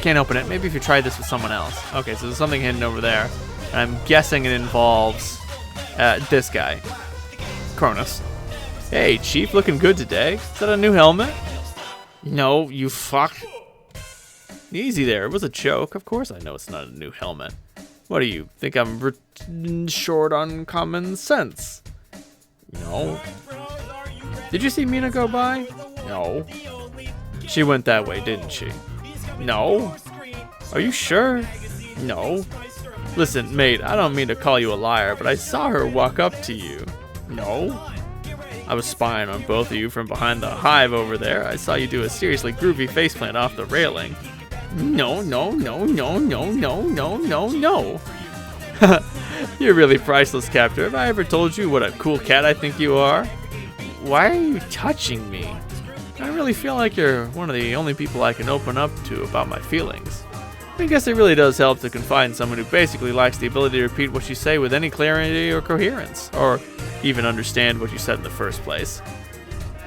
Can't open it. Maybe if you try this with someone else. Okay, so there's something hidden over there. And I'm guessing it involves this guy. Cronus. Hey, Chief, looking good today. Is that a new helmet? No, you fuck. Easy there. It was a joke. Of course I know it's not a new helmet. What do you think I'm short on common sense? No. Did you see Mina go by? No. She went that way, didn't she? No. Are you sure? No. Listen, mate, I don't mean to call you a liar, but I saw her walk up to you. No. I was spying on both of you from behind the hive over there. I saw you do a seriously groovy faceplant off the railing. No, no, no, no, no, no, no, no, no. You're really priceless, Captor. Have I ever told you what a cool cat I think you are? Why are you touching me? I really feel like you're one of the only people I can open up to about my feelings. I guess it really does help to confide in someone who basically lacks the ability to repeat what you say with any clarity or coherence, or even understand what you said in the first place.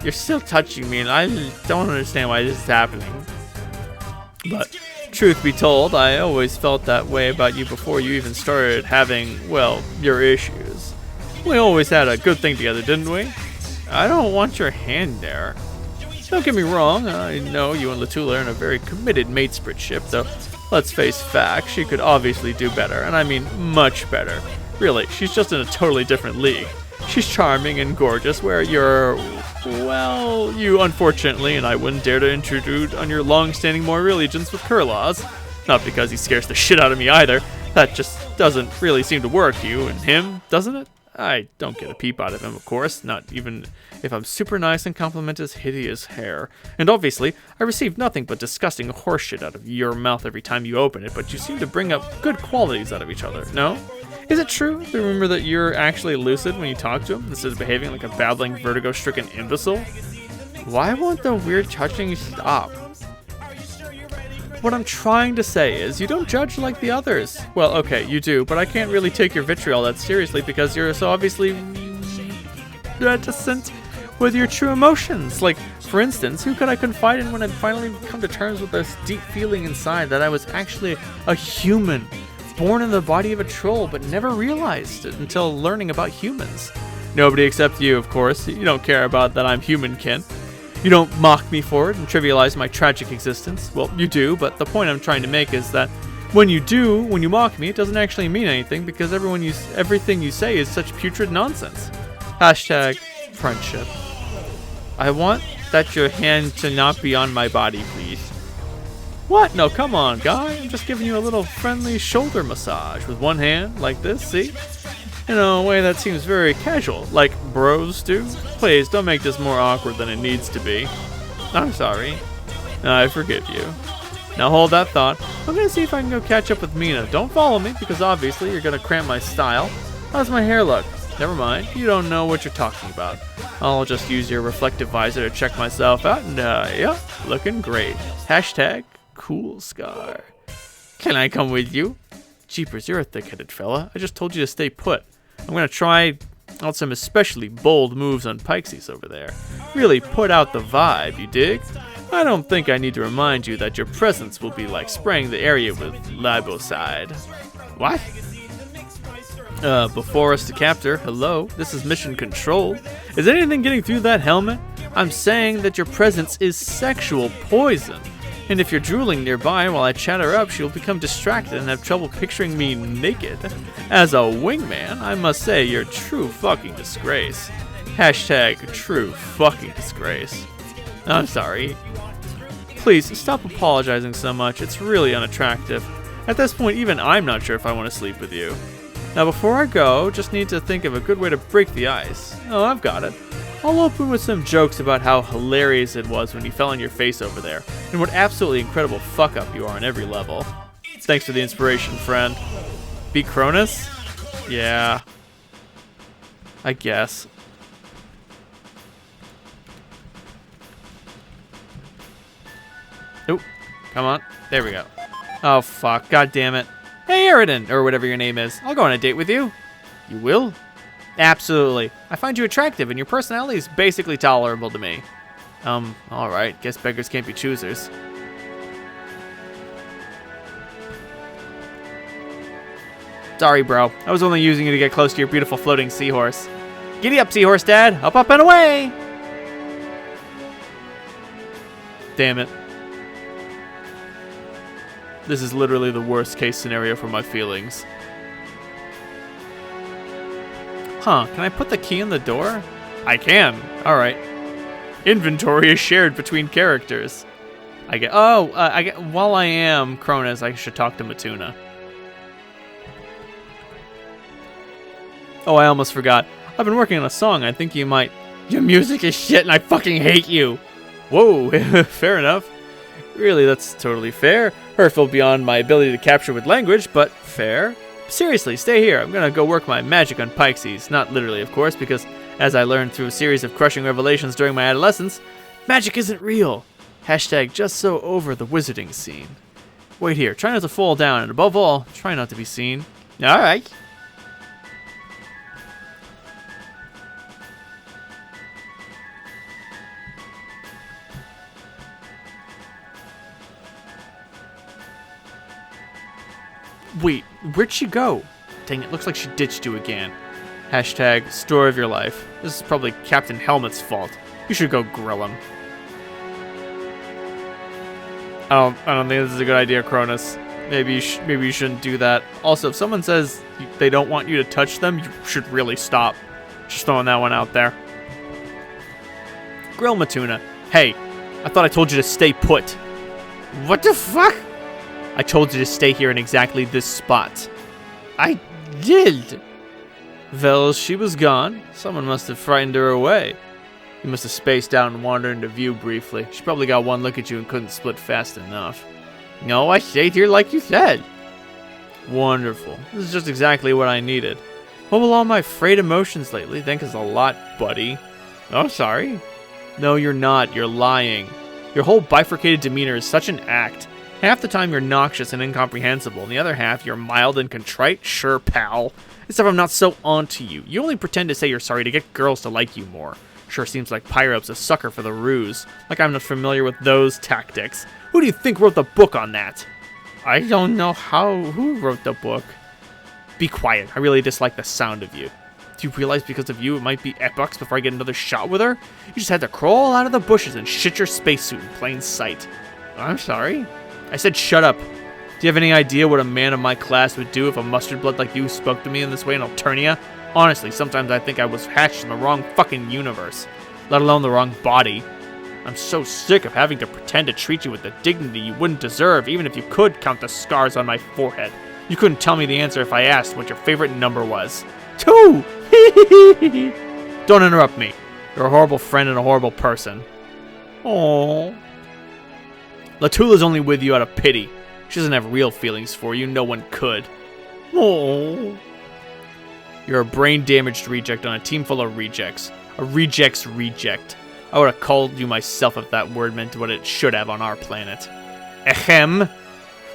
You're still touching me, and I don't understand why this is happening. But, truth be told, I always felt that way about you before you even started having, well, your issues. We always had a good thing together, didn't we? I don't want your hand there. Don't get me wrong, I know you and Latula are in a very committed matespritship, though let's face facts, she could obviously do better, and I mean much better. Really, she's just in a totally different league. She's charming and gorgeous, where you're, well, you unfortunately, and I wouldn't dare to intrude on your long-standing moral allegiance with Kurlaws. Not because he scares the shit out of me either. That just doesn't really seem to work, you and him, doesn't it? I don't get a peep out of him, of course, not even if I'm super nice and compliment his hideous hair. And obviously, I receive nothing but disgusting horseshit out of your mouth every time you open it, but you seem to bring up good qualities out of each other, no? Is it true to remember that you're actually lucid when you talk to him, instead of behaving like a babbling, vertigo-stricken imbecile? Why won't the weird touching stop? What I'm trying to say is, you don't judge like the others. Well, okay, you do, but I can't really take your vitriol that seriously because you're so obviously reticent with your true emotions. Like, for instance, who could I confide in when I'd finally come to terms with this deep feeling inside that I was actually a human, born in the body of a troll, but never realized it until learning about humans? Nobody except you, of course. You don't care about that I'm human, Ken. You don't mock me for it and trivialize my tragic existence. Well, you do, but the point I'm trying to make is that when you mock me, it doesn't actually mean anything because everything you say is such putrid nonsense. Hashtag friendship. I want that your hand to not be on my body, please. What? No, come on, guy. I'm just giving you a little friendly shoulder massage with one hand, like this, see? In a way that seems very casual, like bros do. Please, don't make this more awkward than it needs to be. I'm sorry. I forgive you. Now hold that thought. I'm gonna see if I can go catch up with Mina. Don't follow me, because obviously you're gonna cramp my style. How's my hair look? Never mind, you don't know what you're talking about. I'll just use your reflective visor to check myself out, and yeah, looking great. Hashtag cool scar. Can I come with you? Jeepers, you're a thick-headed fella. I just told you to stay put. I'm gonna try out some especially bold moves on Pikesies over there. Really put out the vibe, you dig? I don't think I need to remind you that your presence will be like spraying the area with libocide. What? Before us to capture, hello, this is Mission Control. Is anything getting through that helmet? I'm saying that your presence is sexual poison. And if you're drooling nearby while I chat her up, she'll become distracted and have trouble picturing me naked. As a wingman, I must say you're a true fucking disgrace. Hashtag true fucking disgrace. I'm sorry. Please, stop apologizing so much. It's really unattractive. At this point, even I'm not sure if I want to sleep with you. Now before I go, just need to think of a good way to break the ice. Oh, I've got it. I'll open with some jokes about how hilarious it was when you fell on your face over there, and what absolutely incredible fuck-up you are on every level. Thanks for the inspiration, friend. Beat Cronus? Yeah. I guess. Oop. Come on. There we go. Oh, fuck. God damn it. Hey, Eridan, or whatever your name is. I'll go on a date with you. You will? Absolutely. I find you attractive, and your personality is basically tolerable to me. Alright. Guess beggars can't be choosers. Sorry, bro. I was only using you to get close to your beautiful floating seahorse. Giddy up, seahorse dad. Up, up, and away! Damn it. This is literally the worst case scenario for my feelings. Huh, can I put the key in the door? I can. Alright. Inventory is shared between characters. While I am Cronus, I should talk to Matuna. Oh, I almost forgot. I've been working on a song. I think you might... Your music is shit and I fucking hate you. Whoa, fair enough. Really, that's totally fair. Hurtful beyond my ability to capture with language, but fair. Seriously, stay here. I'm gonna go work my magic on Pikesies. Not literally, of course, because as I learned through a series of crushing revelations during my adolescence, magic isn't real. Hashtag just so over the wizarding scene. Wait here. Try not to fall down, and above all, try not to be seen. Alright. Wait, where'd she go? Dang, it looks like she ditched you again. Hashtag story of your life. This is probably Captain Helmet's fault. You should go grill him. I don't think this is a good idea, Cronus. Maybe you shouldn't do that. Also, if someone says they don't want you to touch them, you should really stop. Just throwing that one out there. Grill Matuna. Hey, I thought I told you to stay put. What the fuck? I told you to stay here in exactly this spot. I did. Well, she was gone. Someone must have frightened her away. You must have spaced out and wandered into view briefly. She probably got one look at you and couldn't split fast enough. No, I stayed here like you said. Wonderful. This is just exactly what I needed. What will all my frayed emotions lately? Thanks a lot, buddy. Oh, sorry. No, you're not. You're lying. Your whole bifurcated demeanor is such an act. Half the time you're noxious and incomprehensible, and the other half you're mild and contrite. Sure, pal. Except I'm not so onto you. You only pretend to say you're sorry to get girls to like you more. Sure seems like Pyrope's a sucker for the ruse. Like I'm not familiar with those tactics. Who do you think wrote the book on that? I don't know who wrote the book. Be quiet. I really dislike the sound of you. Do you realize because of you it might be epochs before I get another shot with her? You just had to crawl out of the bushes and shit your spacesuit in plain sight. I'm sorry. I said shut up. Do you have any idea what a man of my class would do if a mustard blood like you spoke to me in this way in Alternia? Honestly, sometimes I think I was hatched in the wrong fucking universe, let alone the wrong body. I'm so sick of having to pretend to treat you with the dignity you wouldn't deserve, even if you could count the scars on my forehead. You couldn't tell me the answer if I asked what your favorite number was. 2! Don't interrupt me. You're a horrible friend and a horrible person. Aww. Latula's only with you out of pity. She doesn't have real feelings for you. No one could. Aww. You're a brain-damaged reject on a team full of rejects. A reject's reject. I would have called you myself if that word meant what it should have on our planet. Ahem.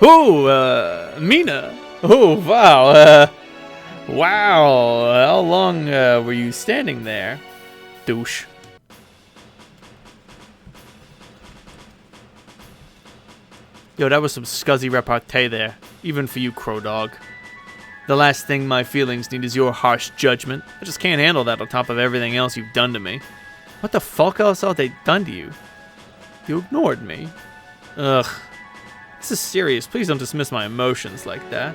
Ooh, Mina. Oh, wow. Wow. How long were you standing there? Douche. Yo, that was some scuzzy repartee there. Even for you, Crow Dog. The last thing my feelings need is your harsh judgment. I just can't handle that on top of everything else you've done to me. What the fuck else have they done to you? You ignored me. Ugh. This is serious. Please don't dismiss my emotions like that.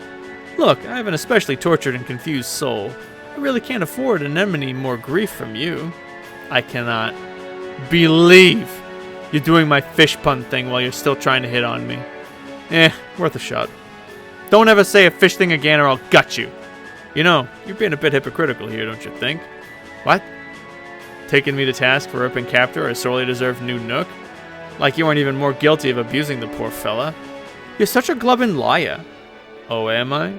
Look, I have an especially tortured and confused soul. I really can't afford an enemy more grief from you. I cannot believe you're doing my fish pun thing while you're still trying to hit on me. Worth a shot. Don't ever say a fish thing again or I'll gut you. You know, you're being a bit hypocritical here, don't you think? What? Taking me to task for ripping Captor a sorely deserved new Nook? Like you aren't even more guilty of abusing the poor fella. You're such a glubbin' liar. Oh, am I?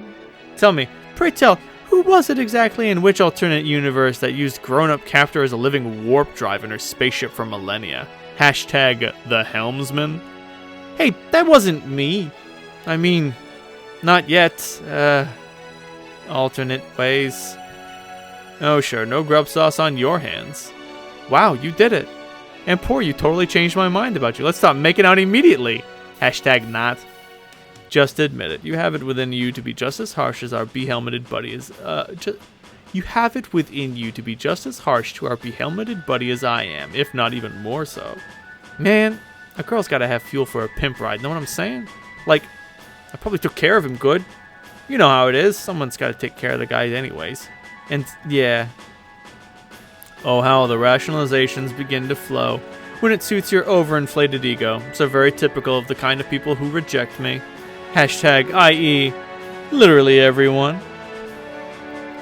Tell me, pray tell, who was it exactly in which alternate universe that used grown-up Captor as a living warp drive in her spaceship for millennia? Hashtag the helmsman? Hey, that wasn't me. I mean, not yet. Alternate ways. Oh, sure, no grub sauce on your hands. Wow, you did it. And poor, you totally changed my mind about you. Let's stop making out immediately. Hashtag not. Just admit it. You have it within you to be just as harsh as our behelmeted buddy is. You have it within you to be just as harsh to our behelmeted buddy as I am, if not even more so. Man, a girl's gotta have fuel for a pimp ride, know what I'm saying? Like, I probably took care of him good. You know how it is. Someone's gotta take care of the guy anyways. And, yeah. Oh, how the rationalizations begin to flow when it suits your overinflated ego. So very typical of the kind of people who reject me. Hashtag, i.e., literally everyone.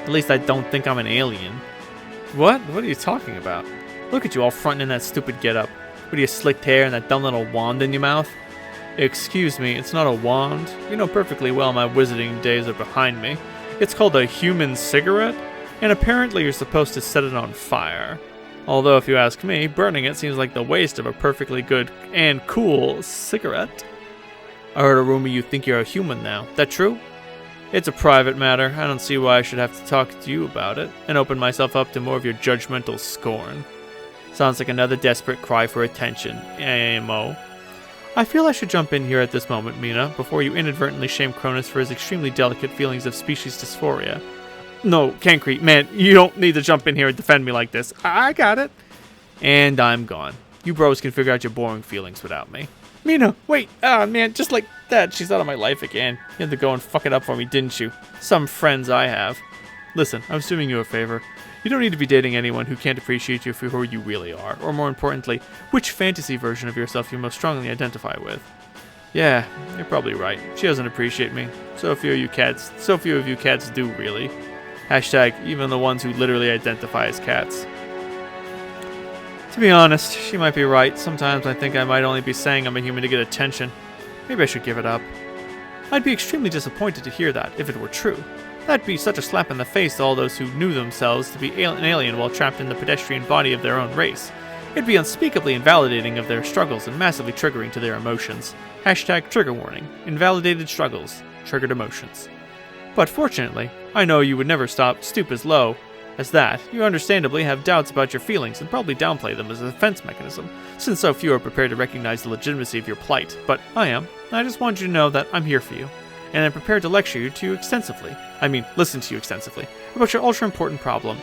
At least I don't think I'm an alien. What? What are you talking about? Look at you all fronting in that stupid getup. With your slicked hair and that dumb little wand in your mouth. Excuse me, it's not a wand. You know perfectly well my wizarding days are behind me. It's called a human cigarette, and apparently you're supposed to set it on fire. Although if you ask me, burning it seems like the waste of a perfectly good and cool cigarette. I heard a rumor you think you're a human now. That true? It's a private matter. I don't see why I should have to talk to you about it and open myself up to more of your judgmental scorn. Sounds like another desperate cry for attention. AMO. I feel I should jump in here at this moment, Mina, before you inadvertently shame Cronus for his extremely delicate feelings of species dysphoria. No, Cancrete, man, you don't need to jump in here and defend me like this. I got it. And I'm gone. You bros can figure out your boring feelings without me. Mina, wait. Ah, man, just like that, she's out of my life again. You had to go and fuck it up for me, didn't you? Some friends I have. Listen, I'm doing you a favor. You don't need to be dating anyone who can't appreciate you for who you really are, or more importantly, which fantasy version of yourself you most strongly identify with. Yeah, you're probably right. She doesn't appreciate me. So few of you cats do, really. Hashtag, even the ones who literally identify as cats. To be honest, she might be right. Sometimes I think I might only be saying I'm a human to get attention. Maybe I should give it up. I'd be extremely disappointed to hear that, if it were true. That'd be such a slap in the face to all those who knew themselves to be an alien while trapped in the pedestrian body of their own race. It'd be unspeakably invalidating of their struggles and massively triggering to their emotions. Hashtag trigger warning. Invalidated struggles. Triggered emotions. But fortunately, I know you would never stoop as low as that. You understandably have doubts about your feelings and probably downplay them as a defense mechanism, since so few are prepared to recognize the legitimacy of your plight. But I am. I just want you to know that I'm here for you, and I'm prepared to lecture you to you extensively. Listen to you extensively about your ultra-important problem.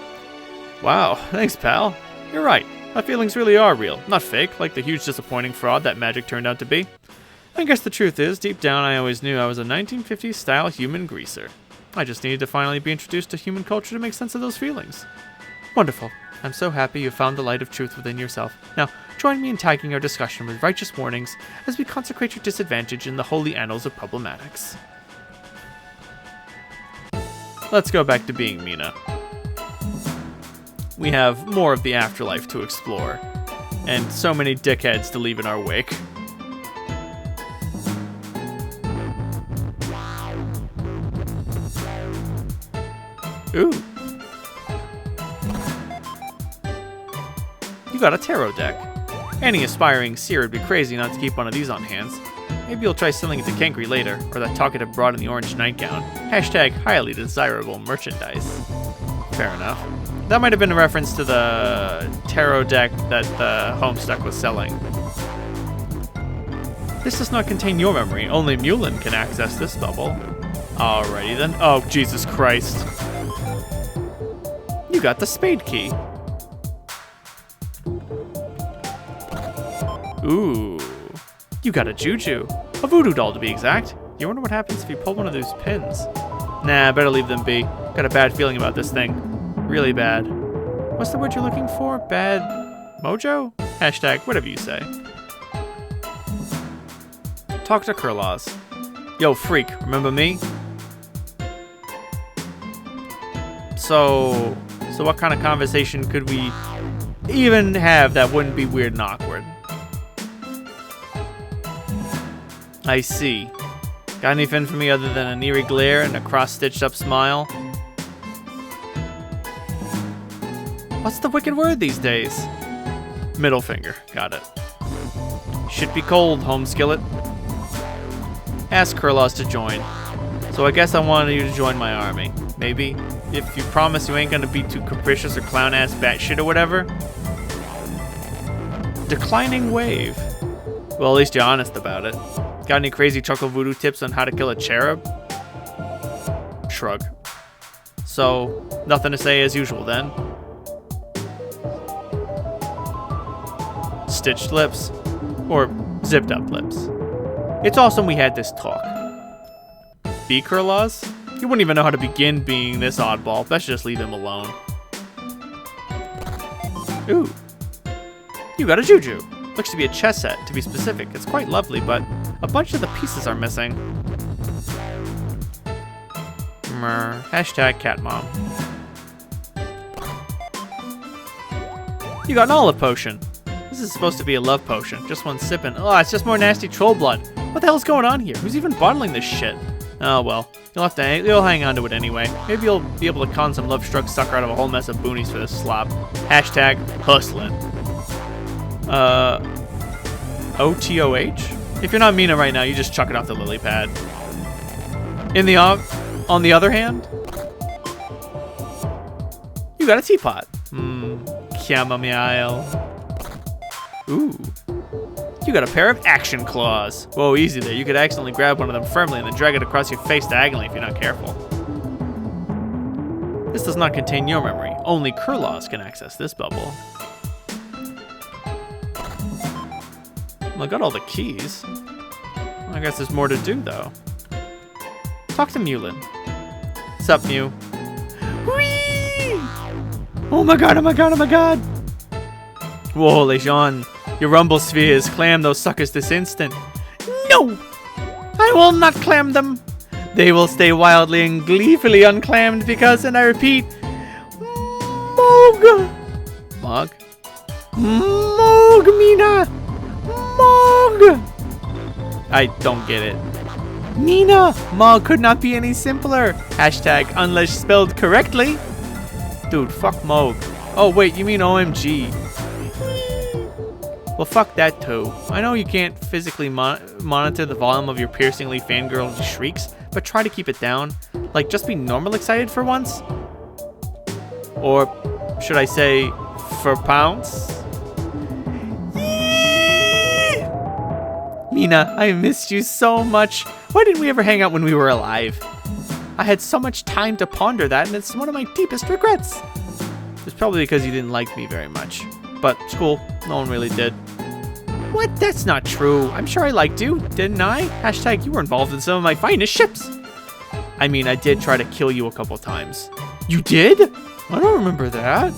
Wow, thanks, pal. You're right. My feelings really are real, not fake, like the huge disappointing fraud that magic turned out to be. I guess the truth is, deep down I always knew I was a 1950s-style human greaser. I just needed to finally be introduced to human culture to make sense of those feelings. Wonderful. I'm so happy you found the light of truth within yourself. Now, join me in tagging our discussion with righteous warnings as we consecrate your disadvantage in the holy annals of problematics. Let's go back to being Mina. We have more of the afterlife to explore, and so many dickheads to leave in our wake. Ooh. You got a tarot deck. Any aspiring seer would be crazy not to keep one of these on hands. Maybe you'll try selling it to Kenkri later, or that talkative broad in the orange nightgown. Hashtag highly desirable merchandise. Fair enough. That might have been a reference to the tarot deck that the Homestuck was selling. This does not contain your memory. Only Mulin can access this bubble. Alrighty then. Oh, Jesus Christ. You got the spade key. Ooh. You got a juju. A voodoo doll to be exact. You wonder what happens if you pull one of those pins. Nah, better leave them be. Got a bad feeling about this thing. Really bad. What's the word you're looking for? Bad mojo? Hashtag whatever you say. Talk to Kurlaws. Yo, freak, remember me? So what kind of conversation could we even have that wouldn't be weird and awkward? I see. Got anything for me other than an eerie glare and a cross-stitched up smile? What's the wicked word these days? Middle finger. Got it. Should be cold, home skillet. Ask Kurlaws to join. So I guess I wanted you to join my army. Maybe. If you promise you ain't gonna be too capricious or clown-ass batshit or whatever. Declining wave. Well, at least you're honest about it. Got any crazy chuckle voodoo tips on how to kill a cherub? Shrug. So, nothing to say as usual then. Stitched lips. Or zipped up lips. It's awesome we had this talk. Be Kurlaws? You wouldn't even know how to begin being this oddball. Best just leave him alone. Ooh. You got a juju. Looks to be a chess set, to be specific. It's quite lovely, but a bunch of the pieces are missing. Hashtag cat mom. You got an olive potion. This is supposed to be a love potion. Just one sipping. Oh, it's just more nasty troll blood. What the hell's going on here? Who's even bottling this shit? Oh well, you'll hang on to it anyway. Maybe you'll be able to con some love-struck sucker out of a whole mess of boonies for this slop. Hashtag hustlin'. OTOH? If you're not Mina right now, you just chuck it off the lily pad. On the other hand, you got a teapot. Chamomile. Ooh. You got a pair of action claws. Whoa, easy there. You could accidentally grab one of them firmly and then drag it across your face diagonally if you're not careful. This does not contain your memory. Only Kurlaws can access this bubble. Well, I got all the keys. I guess there's more to do, though. Talk to Mulin. Sup, Mew? Whee! Oh my god, oh my god, oh my god! Whoa, Lejean. Your rumble spheres, clam those suckers this instant. No! I will not clam them. They will stay wildly and gleefully unclammed because, and I repeat, Mog! Mog? Mog, Mina! Mog! I don't get it. Mina! Mog could not be any simpler. Hashtag unless spelled correctly. Dude, fuck Mog. Oh wait, you mean OMG. Well, fuck that too. I know you can't physically monitor the volume of your piercingly fangirl shrieks, but try to keep it down. Like, just be normal excited for once. Or, should I say, for pounce? Mina, I missed you so much. Why didn't we ever hang out when we were alive? I had so much time to ponder that, and it's one of my deepest regrets. It's probably because you didn't like me very much. But it's cool. No one really did. What? That's not true. I'm sure I liked you, didn't I? Hashtag you were involved in some of my finest ships. I mean, I did try to kill you a couple times. You did? I don't remember that.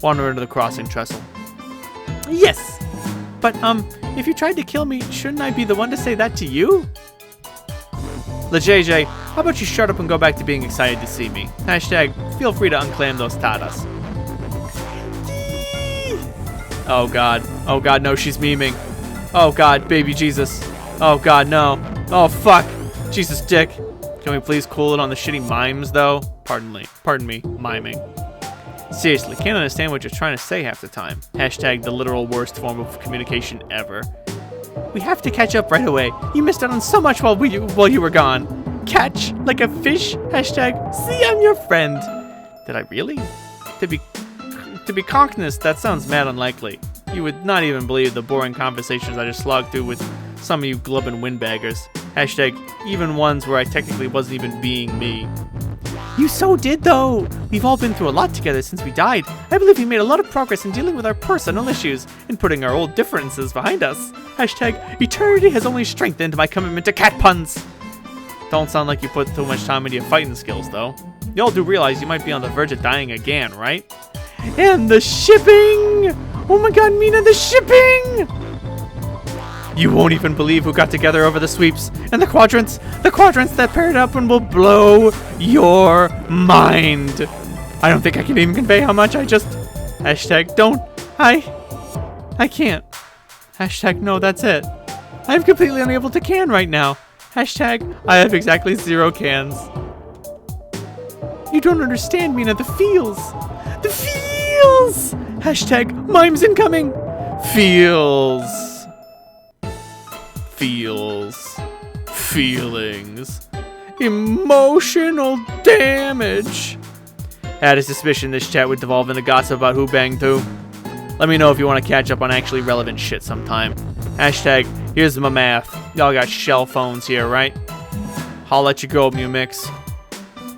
wander into the crossing trestle. Yes! But, if you tried to kill me, shouldn't I be the one to say that to you? LeJJ, how about you shut up and go back to being excited to see me? Hashtag, feel free to unclaim those tatas. Oh god. Oh god, no, she's memeing. Oh god, baby Jesus. Oh god, no. Oh fuck. Jesus dick. Can we please cool it on the shitty mimes, though? Pardon me, miming. Seriously, can't understand what you're trying to say half the time. Hashtag the literal worst form of communication ever. We have to catch up right away. You missed out on so much while you were gone. Catch like a fish. Hashtag see I'm your friend. Did I really? To be conkness, that sounds mad unlikely. You would not even believe the boring conversations I just slogged through with some of you glubbin' windbaggers. Hashtag even ones where I technically wasn't even being me. You so did, though! We've all been through a lot together since we died. I believe we made a lot of progress in dealing with our personal issues and putting our old differences behind us. Hashtag eternity has only strengthened my commitment to cat puns. Don't sound like you put too much time into your fighting skills, though. You all do realize you might be on the verge of dying again, right? And the shipping! Oh my god, Mina, the shipping! You won't even believe who got together over the sweeps and the quadrants that paired up and will blow your mind. I don't think I can even convey how much I just... Hashtag don't... I can't. Hashtag no, that's it. I'm completely unable to can right now. Hashtag I have exactly 0 cans. You don't understand, Mina, the feels. The feels! Hashtag mimes incoming. Feels. Feelings. Emotional damage. I had a suspicion this chat would devolve into gossip about who banged who. Let me know if you want to catch up on actually relevant shit sometime. Hashtag, here's my math. Y'all got shell phones here, right? I'll let you go, Mumix.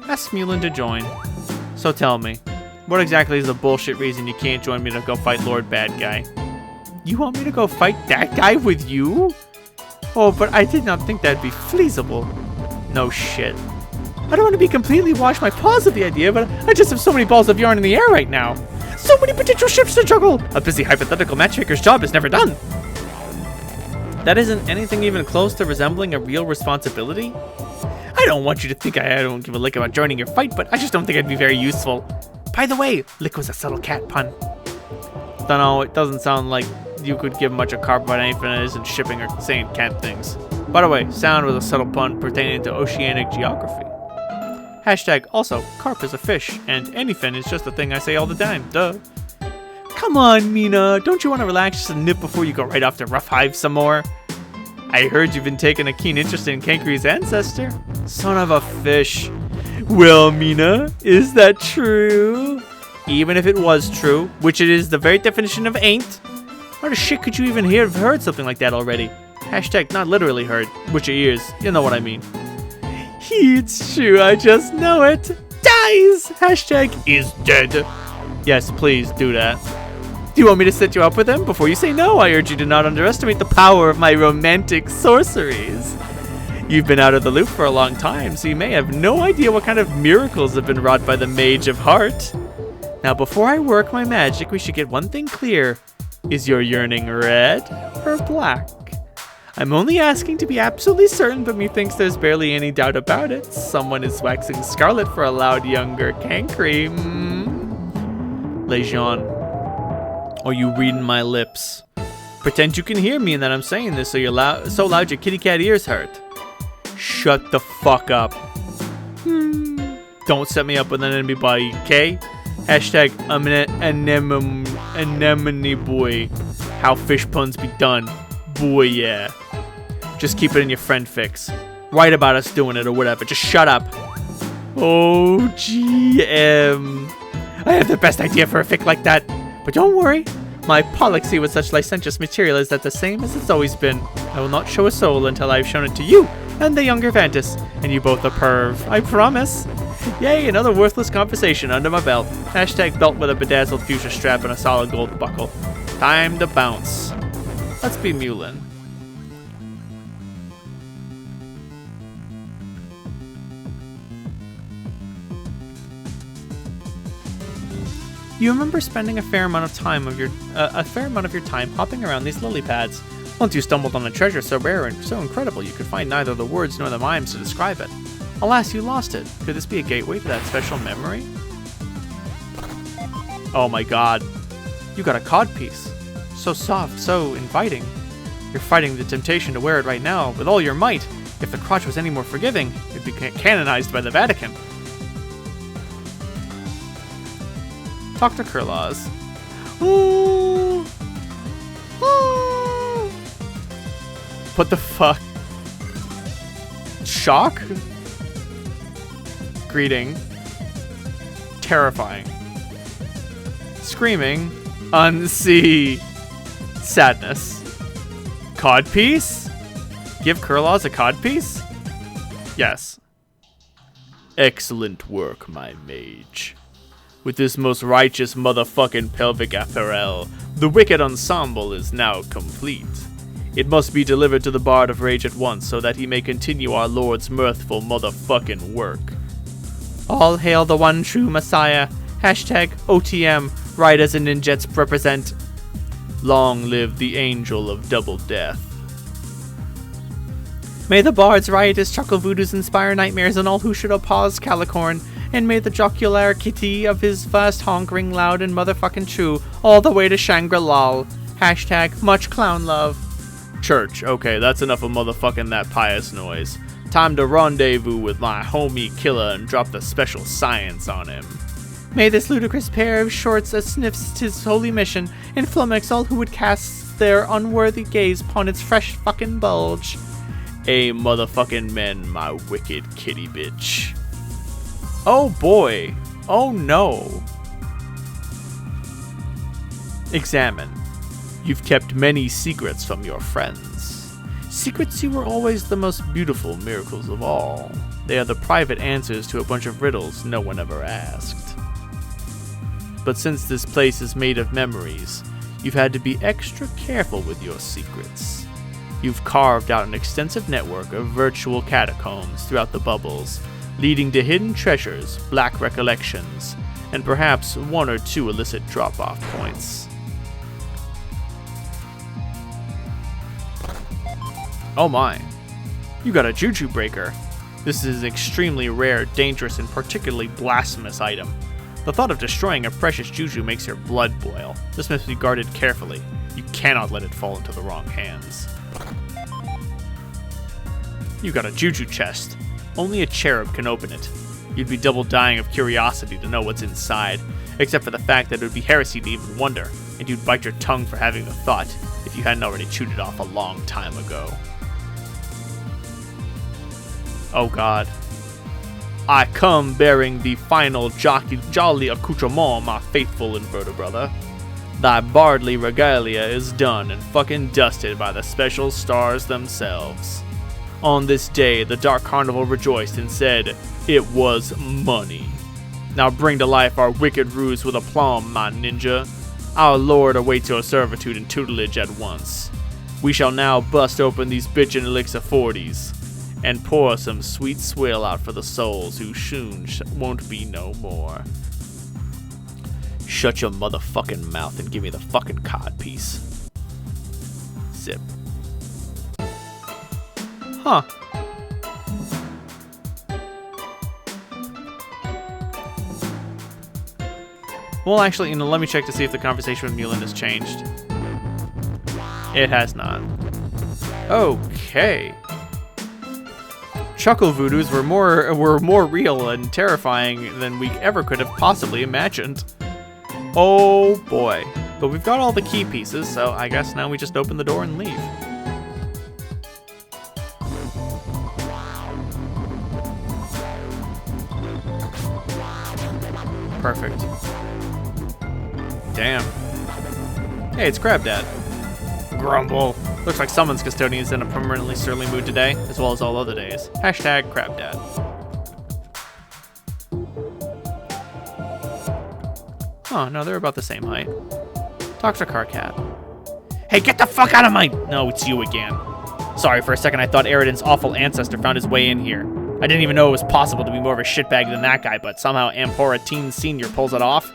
Ask Mulin to join. So tell me, what exactly is the bullshit reason you can't join me to go fight Lord Bad Guy? You want me to go fight that guy with you? Oh, but I did not think that'd be feasible. No shit. I don't want to be completely wash my paws of the idea, but I just have so many balls of yarn in the air right now. So many potential ships to juggle. A busy hypothetical matchmaker's job is never done. That isn't anything even close to resembling a real responsibility? I don't want you to think I don't give a lick about joining your fight, but I just don't think I'd be very useful. By the way, lick was a subtle cat pun. Dunno, it doesn't sound like you could give much a carp about anything that isn't shipping or saying cat things. By the way, sound was a subtle pun pertaining to oceanic geography. Hashtag also, carp is a fish, and anything is just a thing I say all the time, duh. Come on, Mina, don't you want to relax just a nip before you go right off to Rough Hive some more? I heard you've been taking a keen interest in Kankri's ancestor. Son of a fish. Well, Mina, is that true? Even if it was true, which it is the very definition of ain't, how the shit could you even have heard something like that already? Hashtag not literally heard, with your ears, you know what I mean. It's true, I just know it. Dies! Hashtag is dead. Yes, please do that. Do you want me to set you up with him? Before you say no, I urge you to not underestimate the power of my romantic sorceries. You've been out of the loop for a long time, so you may have no idea what kind of miracles have been wrought by the Mage of Heart. Now, before I work my magic, we should get one thing clear. Is your yearning red or black? I'm only asking to be absolutely certain, but methinks there's barely any doubt about it. Someone is waxing scarlet for a loud younger Kankri. Lejean. Are you reading my lips? Pretend you can hear me and that I'm saying this so so loud your kitty cat ears hurt. Shut the fuck up. Don't set me up with an enemy body, okay? Hashtag anemone boy. How fish puns be done. Boy, yeah. Just keep it in your friend fix. Write about us doing it or whatever. Just shut up. Oh, GM. I have the best idea for a fic like that. But don't worry. My policy with such licentious material is that the same as it's always been. I will not show a soul until I've shown it to you and the younger Vantis. And you both a perv. I promise. Yay, another worthless conversation under my belt. Hashtag belt with a bedazzled fuchsia strap and a solid gold buckle. Time to bounce. Let's be Mulin. You remember spending a fair amount of your time hopping around these lily pads. Once you stumbled on a treasure so rare and so incredible you could find neither the words nor the mimes to describe it. Alas, you lost it. Could this be a gateway to that special memory? Oh my god. You got a codpiece. So soft, so inviting. You're fighting the temptation to wear it right now with all your might. If the crotch was any more forgiving, it'd be canonized by the Vatican. Dr. Kurlauz. Ooh. Ooh. What the fuck? Shock? Greeting. Terrifying. Screaming. Unsee. Sadness. Codpiece? Give Kurlauz a codpiece? Yes. Excellent work, my mage. With this most righteous motherfucking pelvic apparel, the wicked ensemble is now complete. It must be delivered to the Bard of Rage at once so that he may continue our Lord's mirthful motherfucking work. All hail the one true Messiah. Hashtag OTM, right as in ninjets represent. Long live the angel of double death. May the Bard's riotous chuckle voodoos inspire nightmares on all who should oppose Calicorn, and may the jocular kitty of his vast honk ring loud and motherfucking true all the way to Shangri-La. Hashtag much clown love. Church, okay, that's enough of motherfucking that pious noise. Time to rendezvous with my homie killer and drop the special science on him. May this ludicrous pair of shorts that sniffs his holy mission and flummox all who would cast their unworthy gaze upon its fresh fucking bulge. A motherfucking men, my wicked kitty bitch. Oh boy. Oh no. Examine. You've kept many secrets from your friends. Secrets you were always the most beautiful miracles of all. They are the private answers to a bunch of riddles no one ever asked. But since this place is made of memories, you've had to be extra careful with your secrets. You've carved out an extensive network of virtual catacombs throughout the bubbles, leading to hidden treasures, black recollections, and perhaps one or two illicit drop-off points. Oh my. You got a Juju Breaker. This is an extremely rare, dangerous, and particularly blasphemous item. The thought of destroying a precious Juju makes your blood boil. This must be guarded carefully. You cannot let it fall into the wrong hands. You got a Juju chest. Only a cherub can open it. You'd be double dying of curiosity to know what's inside, except for the fact that it would be heresy to even wonder, and you'd bite your tongue for having the thought, if you hadn't already chewed it off a long time ago. Oh god. I come bearing the final jolly accoutrement, my faithful inverter brother. Thy bardly regalia is done and fucking dusted by the special stars themselves. On this day, the Dark Carnival rejoiced and said, it was money. Now bring to life our wicked ruse with aplomb, my ninja. Our lord awaits your servitude and tutelage at once. We shall now bust open these bitchin' elixir 40s. And pour some sweet swill out for the souls who soon won't be no more. Shut your motherfucking mouth and give me the fucking codpiece. Zip. Huh. Well, actually, let me check to see if the conversation with Mulin has changed. It has not. Okay. Chuckle voodoos were more real and terrifying than we ever could have possibly imagined. Oh boy. But we've got all the key pieces, so I guess now we just open the door and leave. Perfect. Damn. Hey, it's Crab Dad. Grumble. Looks like Summons Custodian is in a permanently surly mood today, as well as all other days. Hashtag Crab Dad. Oh, no, they're about the same height. Dr. Carcat. Hey, get the fuck out of my... No, it's you again. Sorry, for a second I thought Eridan's awful ancestor found his way in here. I didn't even know it was possible to be more of a shitbag than that guy, but somehow Ampora Teen Sr. pulls it off.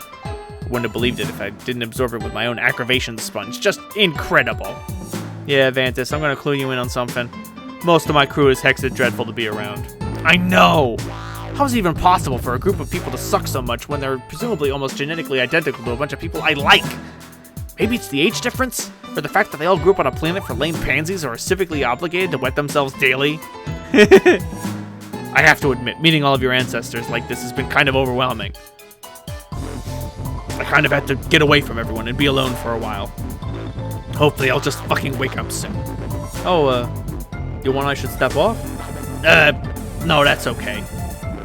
Wouldn't have believed it if I didn't absorb it with my own aggravation sponge. Just incredible. Yeah, Vantis, I'm gonna clue you in on something. Most of my crew is hexed dreadful to be around. I know! How is it even possible for a group of people to suck so much when they're presumably almost genetically identical to a bunch of people I like? Maybe it's the age difference? Or the fact that they all grew up on a planet for lame pansies or are civically obligated to wet themselves daily? I have to admit, meeting all of your ancestors like this has been kind of overwhelming. I kind of had to get away from everyone and be alone for a while. Hopefully I'll just fucking wake up soon. Oh, you want I should step off? No, that's okay.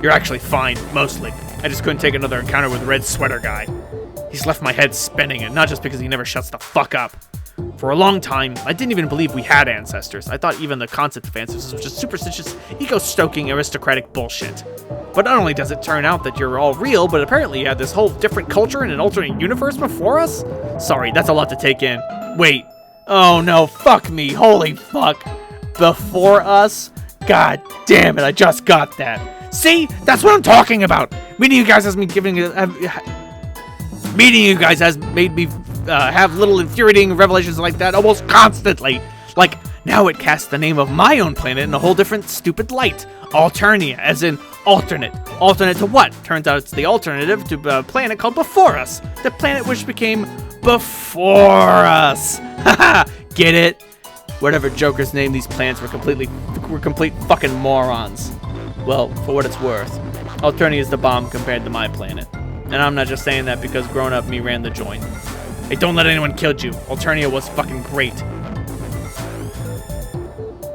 You're actually fine, mostly. I just couldn't take another encounter with Red Sweater Guy. He's left my head spinning, and not just because he never shuts the fuck up. For a long time, I didn't even believe we had ancestors. I thought even the concept of ancestors was just superstitious, ego-stoking, aristocratic bullshit. But not only does it turn out that you're all real, but apparently you had this whole different culture in an alternate universe before us? Sorry, that's a lot to take in. Wait. Oh no, fuck me. Holy fuck. Before us? God damn it, I just got that. See? That's what I'm talking about. Meeting you guys has made me have little infuriating revelations like that almost constantly. Like, now it casts the name of my own planet in a whole different stupid light. Alternia, as in alternate. Alternate to what? Turns out it's the alternative to a planet called Before Us. The planet which became Before Us. Haha, get it? Whatever jokers named these planets were complete fucking morons. Well, for what it's worth, Alternia is the bomb compared to my planet. And I'm not just saying that because grown-up me ran the joint. Hey, don't let anyone kill you. Alternia was fucking great.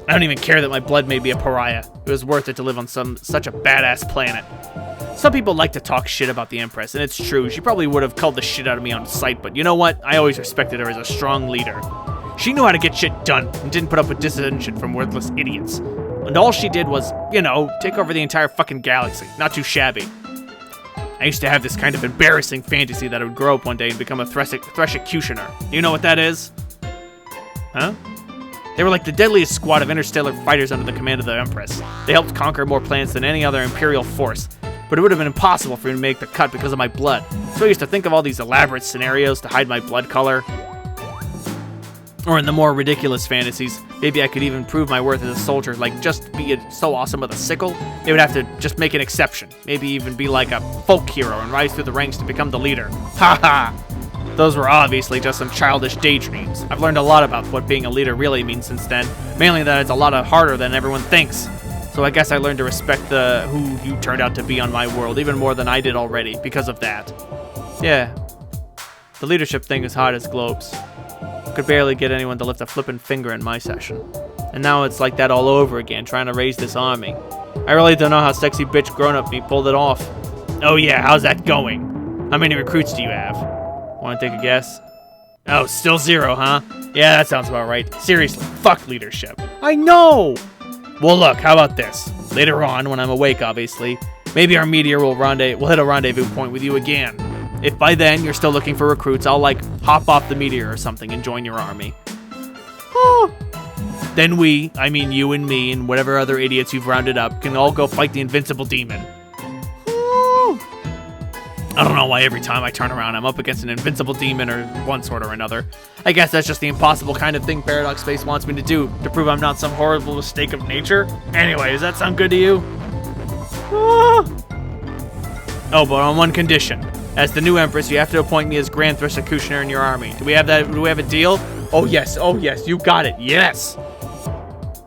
I don't even care that my blood made me a pariah. It was worth it to live on such a badass planet. Some people like to talk shit about the Empress, and it's true. She probably would have called the shit out of me on sight, but you know what? I always respected her as a strong leader. She knew how to get shit done and didn't put up with dissension from worthless idiots. And all she did was, you know, take over the entire fucking galaxy. Not too shabby. I used to have this kind of embarrassing fantasy that I would grow up one day and become a Thresh-executioner. Do you know what that is? Huh? They were like the deadliest squad of interstellar fighters under the command of the Empress. They helped conquer more planets than any other Imperial force, but it would have been impossible for me to make the cut because of my blood. So I used to think of all these elaborate scenarios to hide my blood color. Or in the more ridiculous fantasies, maybe I could even prove my worth as a soldier, like just be so awesome with a sickle, they would have to just make an exception. Maybe even be like a folk hero and rise through the ranks to become the leader. Haha! Those were obviously just some childish daydreams. I've learned a lot about what being a leader really means since then, mainly that it's a lot harder than everyone thinks. So I guess I learned to respect who you turned out to be on my world even more than I did already because of that. Yeah, the leadership thing is hard as globes. Could barely get anyone to lift a flippin' finger in my session. And now it's like that all over again, trying to raise this army. I really don't know how sexy bitch grown-up me pulled it off. Oh yeah, how's that going? How many recruits do you have? Want to take a guess? Oh, still 0, huh? Yeah, that sounds about right. Seriously, fuck leadership. I know! Well look, how about this? Later on, when I'm awake obviously, maybe our meteor will hit a rendezvous point with you again. If by then you're still looking for recruits, I'll like hop off the meteor or something and join your army. Oh. Then we, I mean you and me and whatever other idiots you've rounded up, can all go fight the invincible demon. Oh. I don't know why every time I turn around I'm up against an invincible demon or one sort or another. I guess that's just the impossible kind of thing Paradox Space wants me to do, to prove I'm not some horrible mistake of nature. Anyway, does that sound good to you? Oh, but on one condition. As the new Empress, you have to appoint me as Grand Thresh-executioner in your army. Do we have that? Do we have a deal? Oh yes, you got it, yes!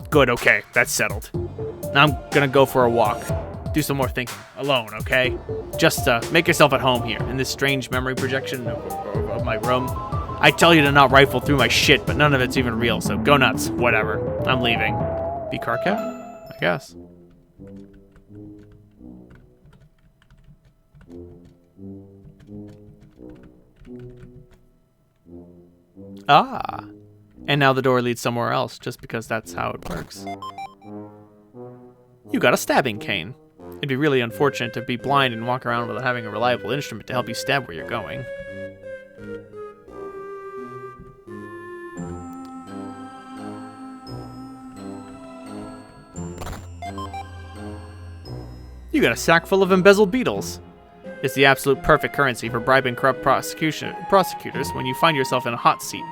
Good, okay, that's settled. Now I'm gonna go for a walk. Do some more thinking, alone, okay? Just make yourself at home here, in this strange memory projection of my room. I tell you to not rifle through my shit, but none of it's even real, so go nuts, whatever. I'm leaving. Be Carcat? I guess. Ah, and now the door leads somewhere else, just because that's how it works. You got a stabbing cane. It'd be really unfortunate to be blind and walk around without having a reliable instrument to help you stab where you're going. You got a sack full of embezzled beetles. It's the absolute perfect currency for bribing corrupt prosecutors when you find yourself in a hot seat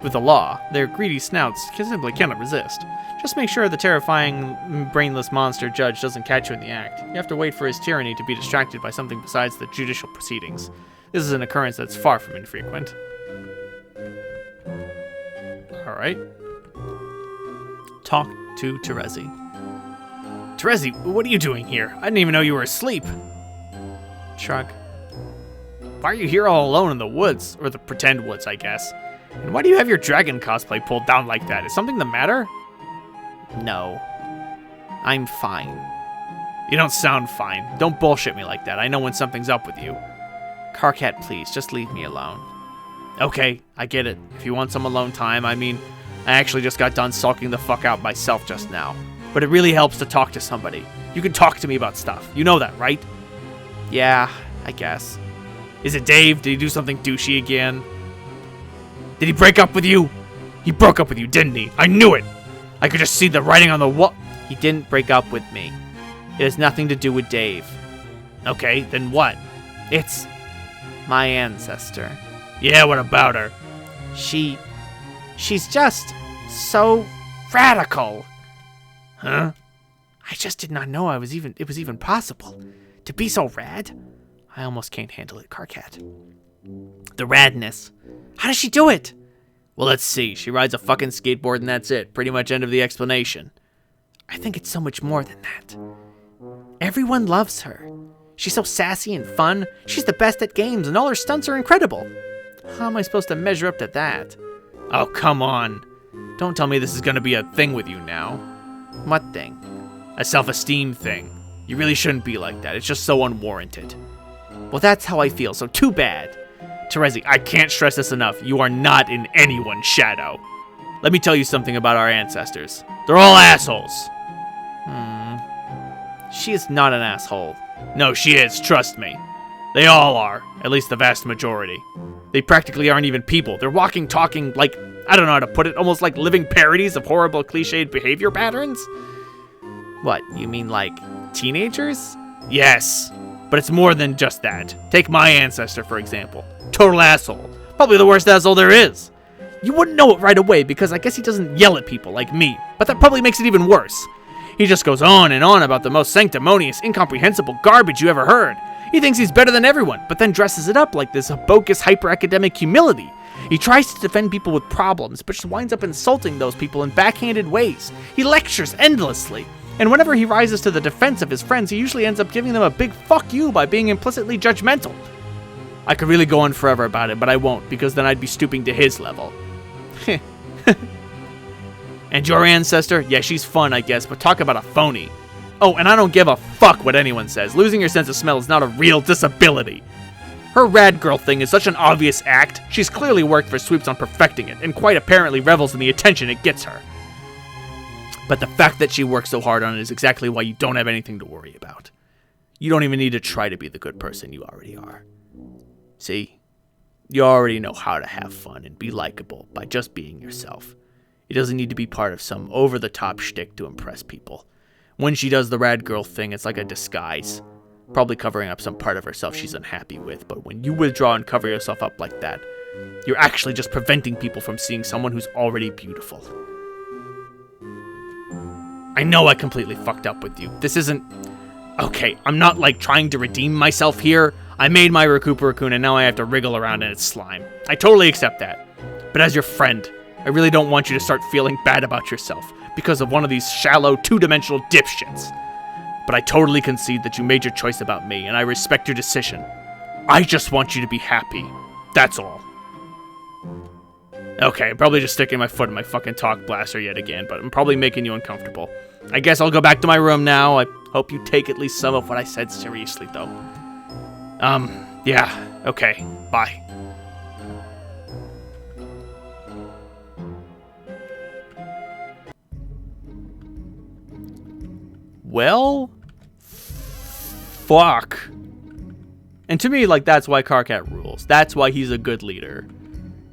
with the law. Their greedy snouts simply cannot resist. Just make sure the terrifying, brainless monster judge doesn't catch you in the act. You have to wait for his tyranny to be distracted by something besides the judicial proceedings. This is an occurrence that's far from infrequent. Alright. Talk to Terezi. Terezi, what are you doing here? I didn't even know you were asleep. Shrug. Why are you here all alone in the woods? Or the pretend woods, I guess. And why do you have your dragon cosplay pulled down like that? Is something the matter? No. I'm fine. You don't sound fine. Don't bullshit me like that. I know when something's up with you. Karkat, please, just leave me alone. Okay, I get it. If you want some alone time, I mean, I actually just got done sulking the fuck out myself just now. But it really helps to talk to somebody. You can talk to me about stuff. You know that, right? Yeah, I guess. Is it Dave? Did he do something douchey again? Did he break up with you? He broke up with you, didn't he? I knew it! I could just see the writing on the wall. He didn't break up with me. It has nothing to do with Dave. Okay, then what? It's my ancestor. Yeah, what about her? She's just so radical. Huh? I just did not know it was even possible. To be so rad? I almost can't handle it, Karkat. The radness. How does she do it? Well, let's see. She rides a fucking skateboard and that's it. Pretty much end of the explanation. I think it's so much more than that. Everyone loves her. She's so sassy and fun. She's the best at games and all her stunts are incredible. How am I supposed to measure up to that? Oh, come on. Don't tell me this is gonna be a thing with you now. What thing? A self-esteem thing. You really shouldn't be like that. It's just so unwarranted. Well, that's how I feel, so too bad. Terezi, I can't stress this enough. You are not in anyone's shadow. Let me tell you something about our ancestors. They're all assholes. She is not an asshole. No, she is, trust me. They all are, at least the vast majority. They practically aren't even people. They're walking, talking, like, I don't know how to put it, almost like living parodies of horrible cliched behavior patterns? What, you mean like teenagers? Yes, but it's more than just that. Take my ancestor, for example. Total asshole. Probably the worst asshole there is. You wouldn't know it right away because I guess he doesn't yell at people like me, but that probably makes it even worse. He just goes on and on about the most sanctimonious, incomprehensible garbage you ever heard. He thinks he's better than everyone, but then dresses it up like this bogus hyper-academic humility. He tries to defend people with problems, but just winds up insulting those people in backhanded ways. He lectures endlessly, and whenever he rises to the defense of his friends, he usually ends up giving them a big fuck you by being implicitly judgmental. I could really go on forever about it, but I won't, because then I'd be stooping to his level. And your ancestor? Yeah, she's fun, I guess, but talk about a phony. Oh, and I don't give a fuck what anyone says. Losing your sense of smell is not a real disability. Her rad girl thing is such an obvious act. She's clearly worked for sweeps on perfecting it, and quite apparently revels in the attention it gets her. But the fact that she works so hard on it is exactly why you don't have anything to worry about. You don't even need to try to be the good person you already are. See? You already know how to have fun and be likable by just being yourself. It doesn't need to be part of some over-the-top shtick to impress people. When she does the rad girl thing, it's like a disguise. Probably covering up some part of herself she's unhappy with, but when you withdraw and cover yourself up like that, you're actually just preventing people from seeing someone who's already beautiful. I know I completely fucked up with you. This isn't... Okay, I'm not like trying to redeem myself here. I made my Recuperacoon and now I have to wriggle around in its slime. I totally accept that. But as your friend, I really don't want you to start feeling bad about yourself because of one of these shallow, two-dimensional dipshits. But I totally concede that you made your choice about me, and I respect your decision. I just want you to be happy. That's all. Okay, I'm probably just sticking my foot in my fucking talk blaster yet again, but I'm probably making you uncomfortable. I guess I'll go back to my room now. I hope you take at least some of what I said seriously, though. Yeah, okay, bye. Well, fuck. And to me, like, that's why Karkat rules. That's why he's a good leader.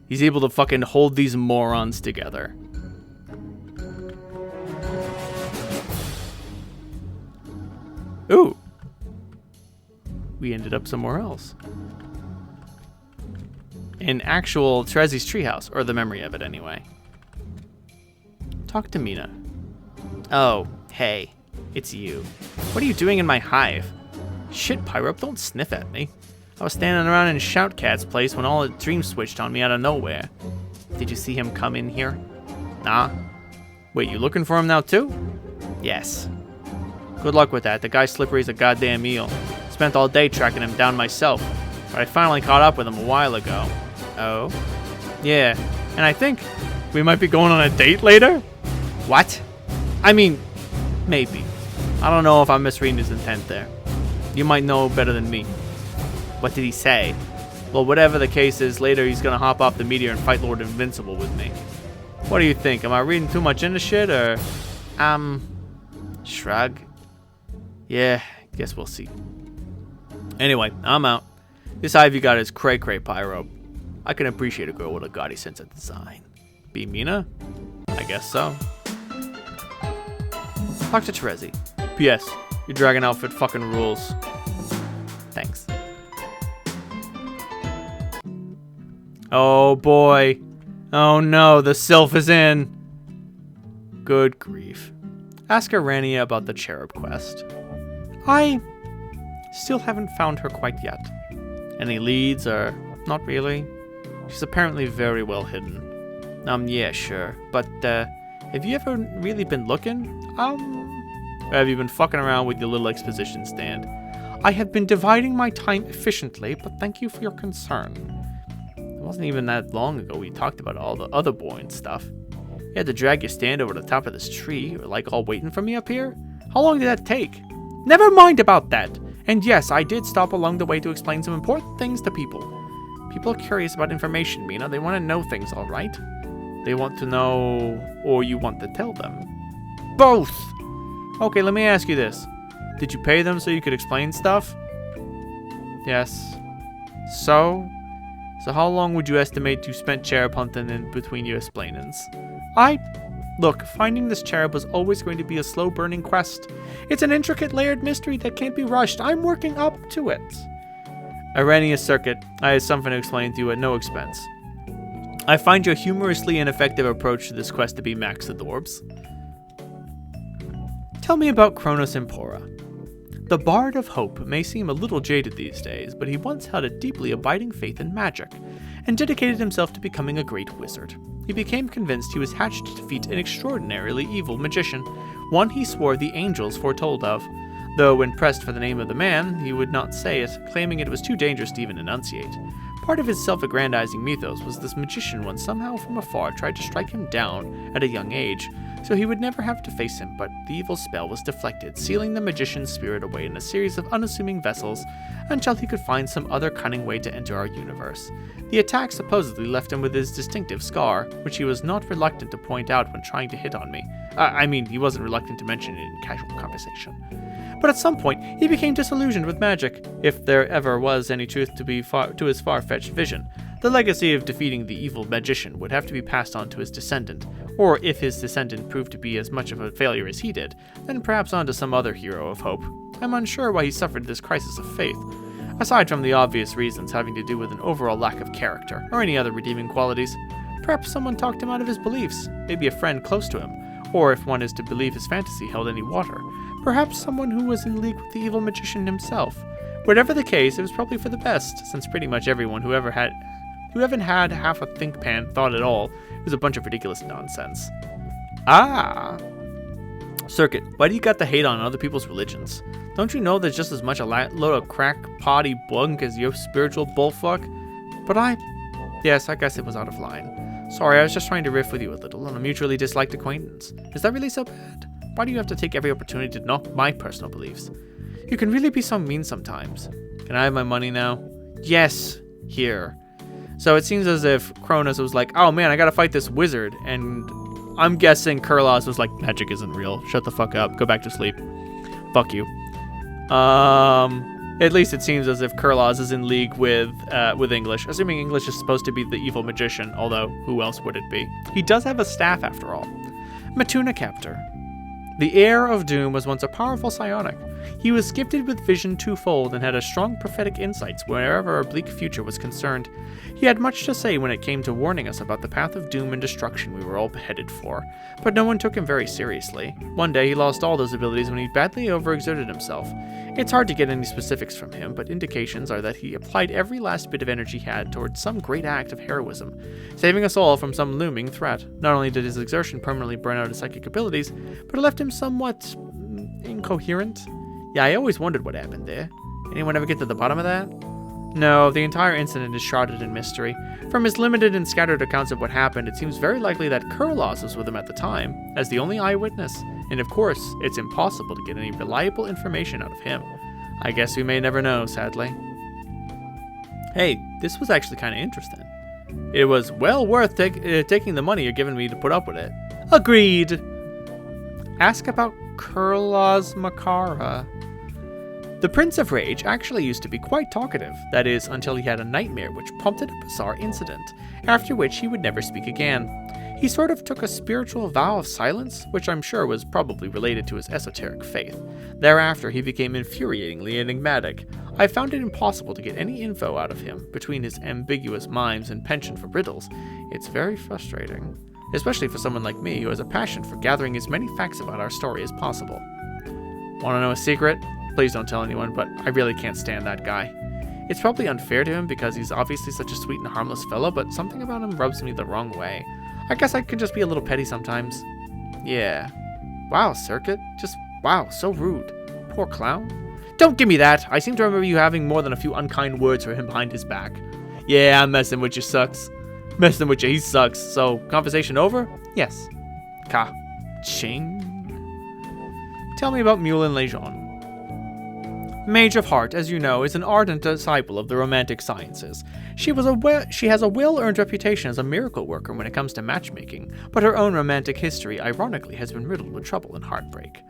He's able to fucking hold these morons together. Ooh. we ended up somewhere else. In actual Terezi's treehouse, or the memory of it anyway. Talk to Mina. Oh, hey, it's you. What are you doing in my hive? Shit, Pyrope, don't sniff at me. I was standing around in Shoutcat's place when all the dreams switched on me out of nowhere. Did you see him come in here? Nah. Wait, you looking for him now too? Yes. Good luck with that. The guy Slippery's a goddamn eel. Spent all day tracking him down myself, but I finally caught up with him a while ago. Oh? Yeah, and I think we might be going on a date later? What? I mean, maybe. I don't know if I'm misreading his intent there. You might know better than me. What did he say? Well, whatever the case is, later he's gonna hop off the meteor and fight Lord Invincible with me. What do you think? Am I reading too much into shit, or... Shrug. Yeah, guess we'll see. Anyway, I'm out. This hive you got is cray-cray, Pyro. I can appreciate a girl with a gaudy sense of design. Be Mina? I guess so. Talk to Terezi. P.S. Your dragon outfit fucking rules. Thanks. Oh boy. Oh no, the sylph is in. Good grief. Ask Arania about the cherub quest. I still haven't found her quite yet. Any leads or not really? She's apparently very well hidden. Yeah, sure. But, have you ever really been looking? Or have you been fucking around with your little exposition stand? I have been dividing my time efficiently, but thank you for your concern. It wasn't even that long ago we talked about all the other boring stuff. You had to drag your stand over the top of this tree, like all waiting for me up here? How long did that take? Never mind about that. And yes, I did stop along the way to explain some important things to people. People are curious about information, Mina. They want to know things, all right? They want to know, or you want to tell them. Both! Okay, let me ask you this. Did you pay them so you could explain stuff? Yes. So how long would you estimate you spent cherub hunting in between your explainings? Look, finding this cherub was always going to be a slow-burning quest. It's an intricate, layered mystery that can't be rushed. I'm working up to it. Arrhenius Circuit, I have something to explain to you at no expense. I find your humorously ineffective approach to this quest to be Max Adorbs. Tell me about Kronos Empora. The Bard of Hope may seem a little jaded these days, but he once had a deeply abiding faith in magic, and dedicated himself to becoming a great wizard. He became convinced he was hatched to defeat an extraordinarily evil magician, one he swore the angels foretold of. Though when pressed for the name of the man, he would not say it, claiming it was too dangerous to even enunciate. Part of his self-aggrandizing mythos was this magician once somehow from afar tried to strike him down at a young age, so he would never have to face him, but the evil spell was deflected, sealing the magician's spirit away in a series of unassuming vessels until he could find some other cunning way to enter our universe. The attack supposedly left him with his distinctive scar, which he was not reluctant to point out when trying to hit on me. He wasn't reluctant to mention it in casual conversation. But at some point, he became disillusioned with magic, if there ever was any truth to his far-fetched vision. The legacy of defeating the evil magician would have to be passed on to his descendant, or if his descendant proved to be as much of a failure as he did, then perhaps on to some other hero of hope. I'm unsure why he suffered this crisis of faith, aside from the obvious reasons having to do with an overall lack of character, or any other redeeming qualities. Perhaps someone talked him out of his beliefs, maybe a friend close to him, or if one is to believe his fantasy held any water, perhaps someone who was in league with the evil magician himself. Whatever the case, it was probably for the best, since pretty much everyone who haven't had half a think pan thought at all was a bunch of ridiculous nonsense. Circuit, why do you got the hate on other people's religions? Don't you know there's just as much a load of crack potty bunk as your spiritual bullfuck? But yes, I guess it was out of line. Sorry, I was just trying to riff with you a little on a mutually disliked acquaintance. Is that really so bad? Why do you have to take every opportunity to knock my personal beliefs? You can really be so mean sometimes. Can I have my money now? Yes, here. So it seems as if Kronos was like, oh man, I gotta fight this wizard, and I'm guessing Kurlas was like, magic isn't real. Shut the fuck up. Go back to sleep. Fuck you. At least it seems as if Kurlas is in league with English, assuming English is supposed to be the evil magician, although who else would it be? He does have a staff after all. Matuna Captor. The heir of doom was once a powerful psionic. He was gifted with vision twofold and had a strong prophetic insights wherever a bleak future was concerned. He had much to say when it came to warning us about the path of doom and destruction we were all headed for, but no one took him very seriously. One day he lost all those abilities when he badly overexerted himself. It's hard to get any specifics from him, but indications are that he applied every last bit of energy he had towards some great act of heroism, saving us all from some looming threat. Not only did his exertion permanently burn out his psychic abilities, but it left him somewhat incoherent. Yeah, I always wondered what happened there. Anyone ever get to the bottom of that? No, the entire incident is shrouded in mystery. From his limited and scattered accounts of what happened, it seems very likely that Kurlauz was with him at the time, as the only eyewitness, and of course, it's impossible to get any reliable information out of him. I guess we may never know, sadly. Hey, this was actually kind of interesting. It was well worth taking the money you're giving me to put up with it. Agreed! Ask about Kurlauz Makara. The Prince of Rage actually used to be quite talkative, that is, until he had a nightmare which prompted a bizarre incident, after which he would never speak again. He sort of took a spiritual vow of silence, which I'm sure was probably related to his esoteric faith. Thereafter, he became infuriatingly enigmatic. I found it impossible to get any info out of him, between his ambiguous mimes and penchant for riddles. It's very frustrating, especially for someone like me who has a passion for gathering as many facts about our story as possible. Want to know a secret? Please don't tell anyone, but I really can't stand that guy. It's probably unfair to him because he's obviously such a sweet and harmless fellow, but something about him rubs me the wrong way. I guess I can just be a little petty sometimes. Yeah. Wow, Circuit. Just, wow, so rude. Poor clown. Don't give me that. I seem to remember you having more than a few unkind words for him behind his back. Yeah, I'm messing with you, sucks. Messing with you, he sucks. So, conversation over? Yes. Ka-ching. Tell me about Mulin Lejeune. Mage of Heart, as you know, is an ardent disciple of the romantic sciences. She has a well-earned reputation as a miracle worker when it comes to matchmaking, but her own romantic history, ironically, has been riddled with trouble and heartbreak.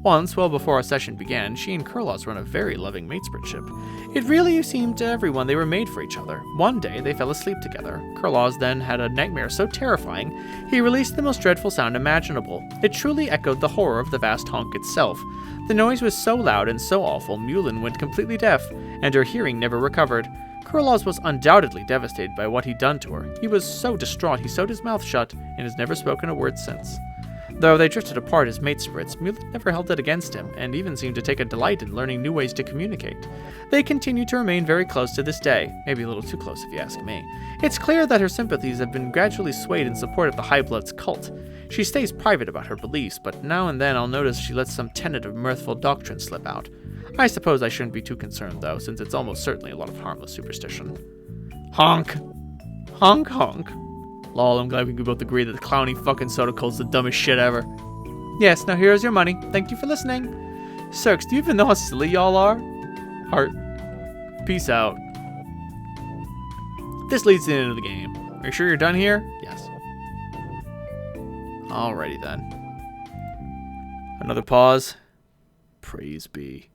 Once, well before our session began, she and Kurlauz run a very loving matesbridship. It really seemed to everyone they were made for each other. One day, they fell asleep together. Kurlauz then had a nightmare so terrifying, he released the most dreadful sound imaginable. It truly echoed the horror of the vast honk itself. The noise was so loud and so awful, Mulin went completely deaf, and her hearing never recovered. Kurlauz was undoubtedly devastated by what he'd done to her. He was so distraught he sewed his mouth shut, and has never spoken a word since. Though they drifted apart as mate spirits, Mulin never held it against him, and even seemed to take a delight in learning new ways to communicate. They continue to remain very close to this day, maybe a little too close if you ask me. It's clear that her sympathies have been gradually swayed in support of the High Blood's cult. She stays private about her beliefs, but now and then I'll notice she lets some tenet of mirthful doctrine slip out. I suppose I shouldn't be too concerned, though, since it's almost certainly a lot of harmless superstition. Honk! Honk honk. Lol, I'm glad we can both agree that the clowny fucking soda cold's the dumbest shit ever. Yes, now here's your money. Thank you for listening. Cirques, do you even know how silly y'all are? Heart. Peace out. This leads to the end of the game. Are you sure you're done here? Yes. Alrighty then. Another pause. Praise be.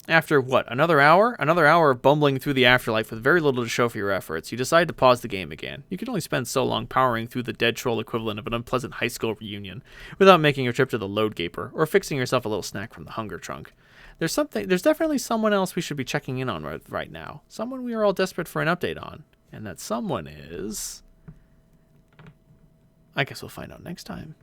After, what, another hour? Another hour of bumbling through the afterlife with very little to show for your efforts, you decide to pause the game again. You can only spend so long powering through the dead troll equivalent of an unpleasant high school reunion without making a trip to the load gaper or fixing yourself a little snack from the hunger trunk. There's definitely someone else we should be checking in on right now. Someone we are all desperate for an update on. And that someone is... I guess we'll find out next time.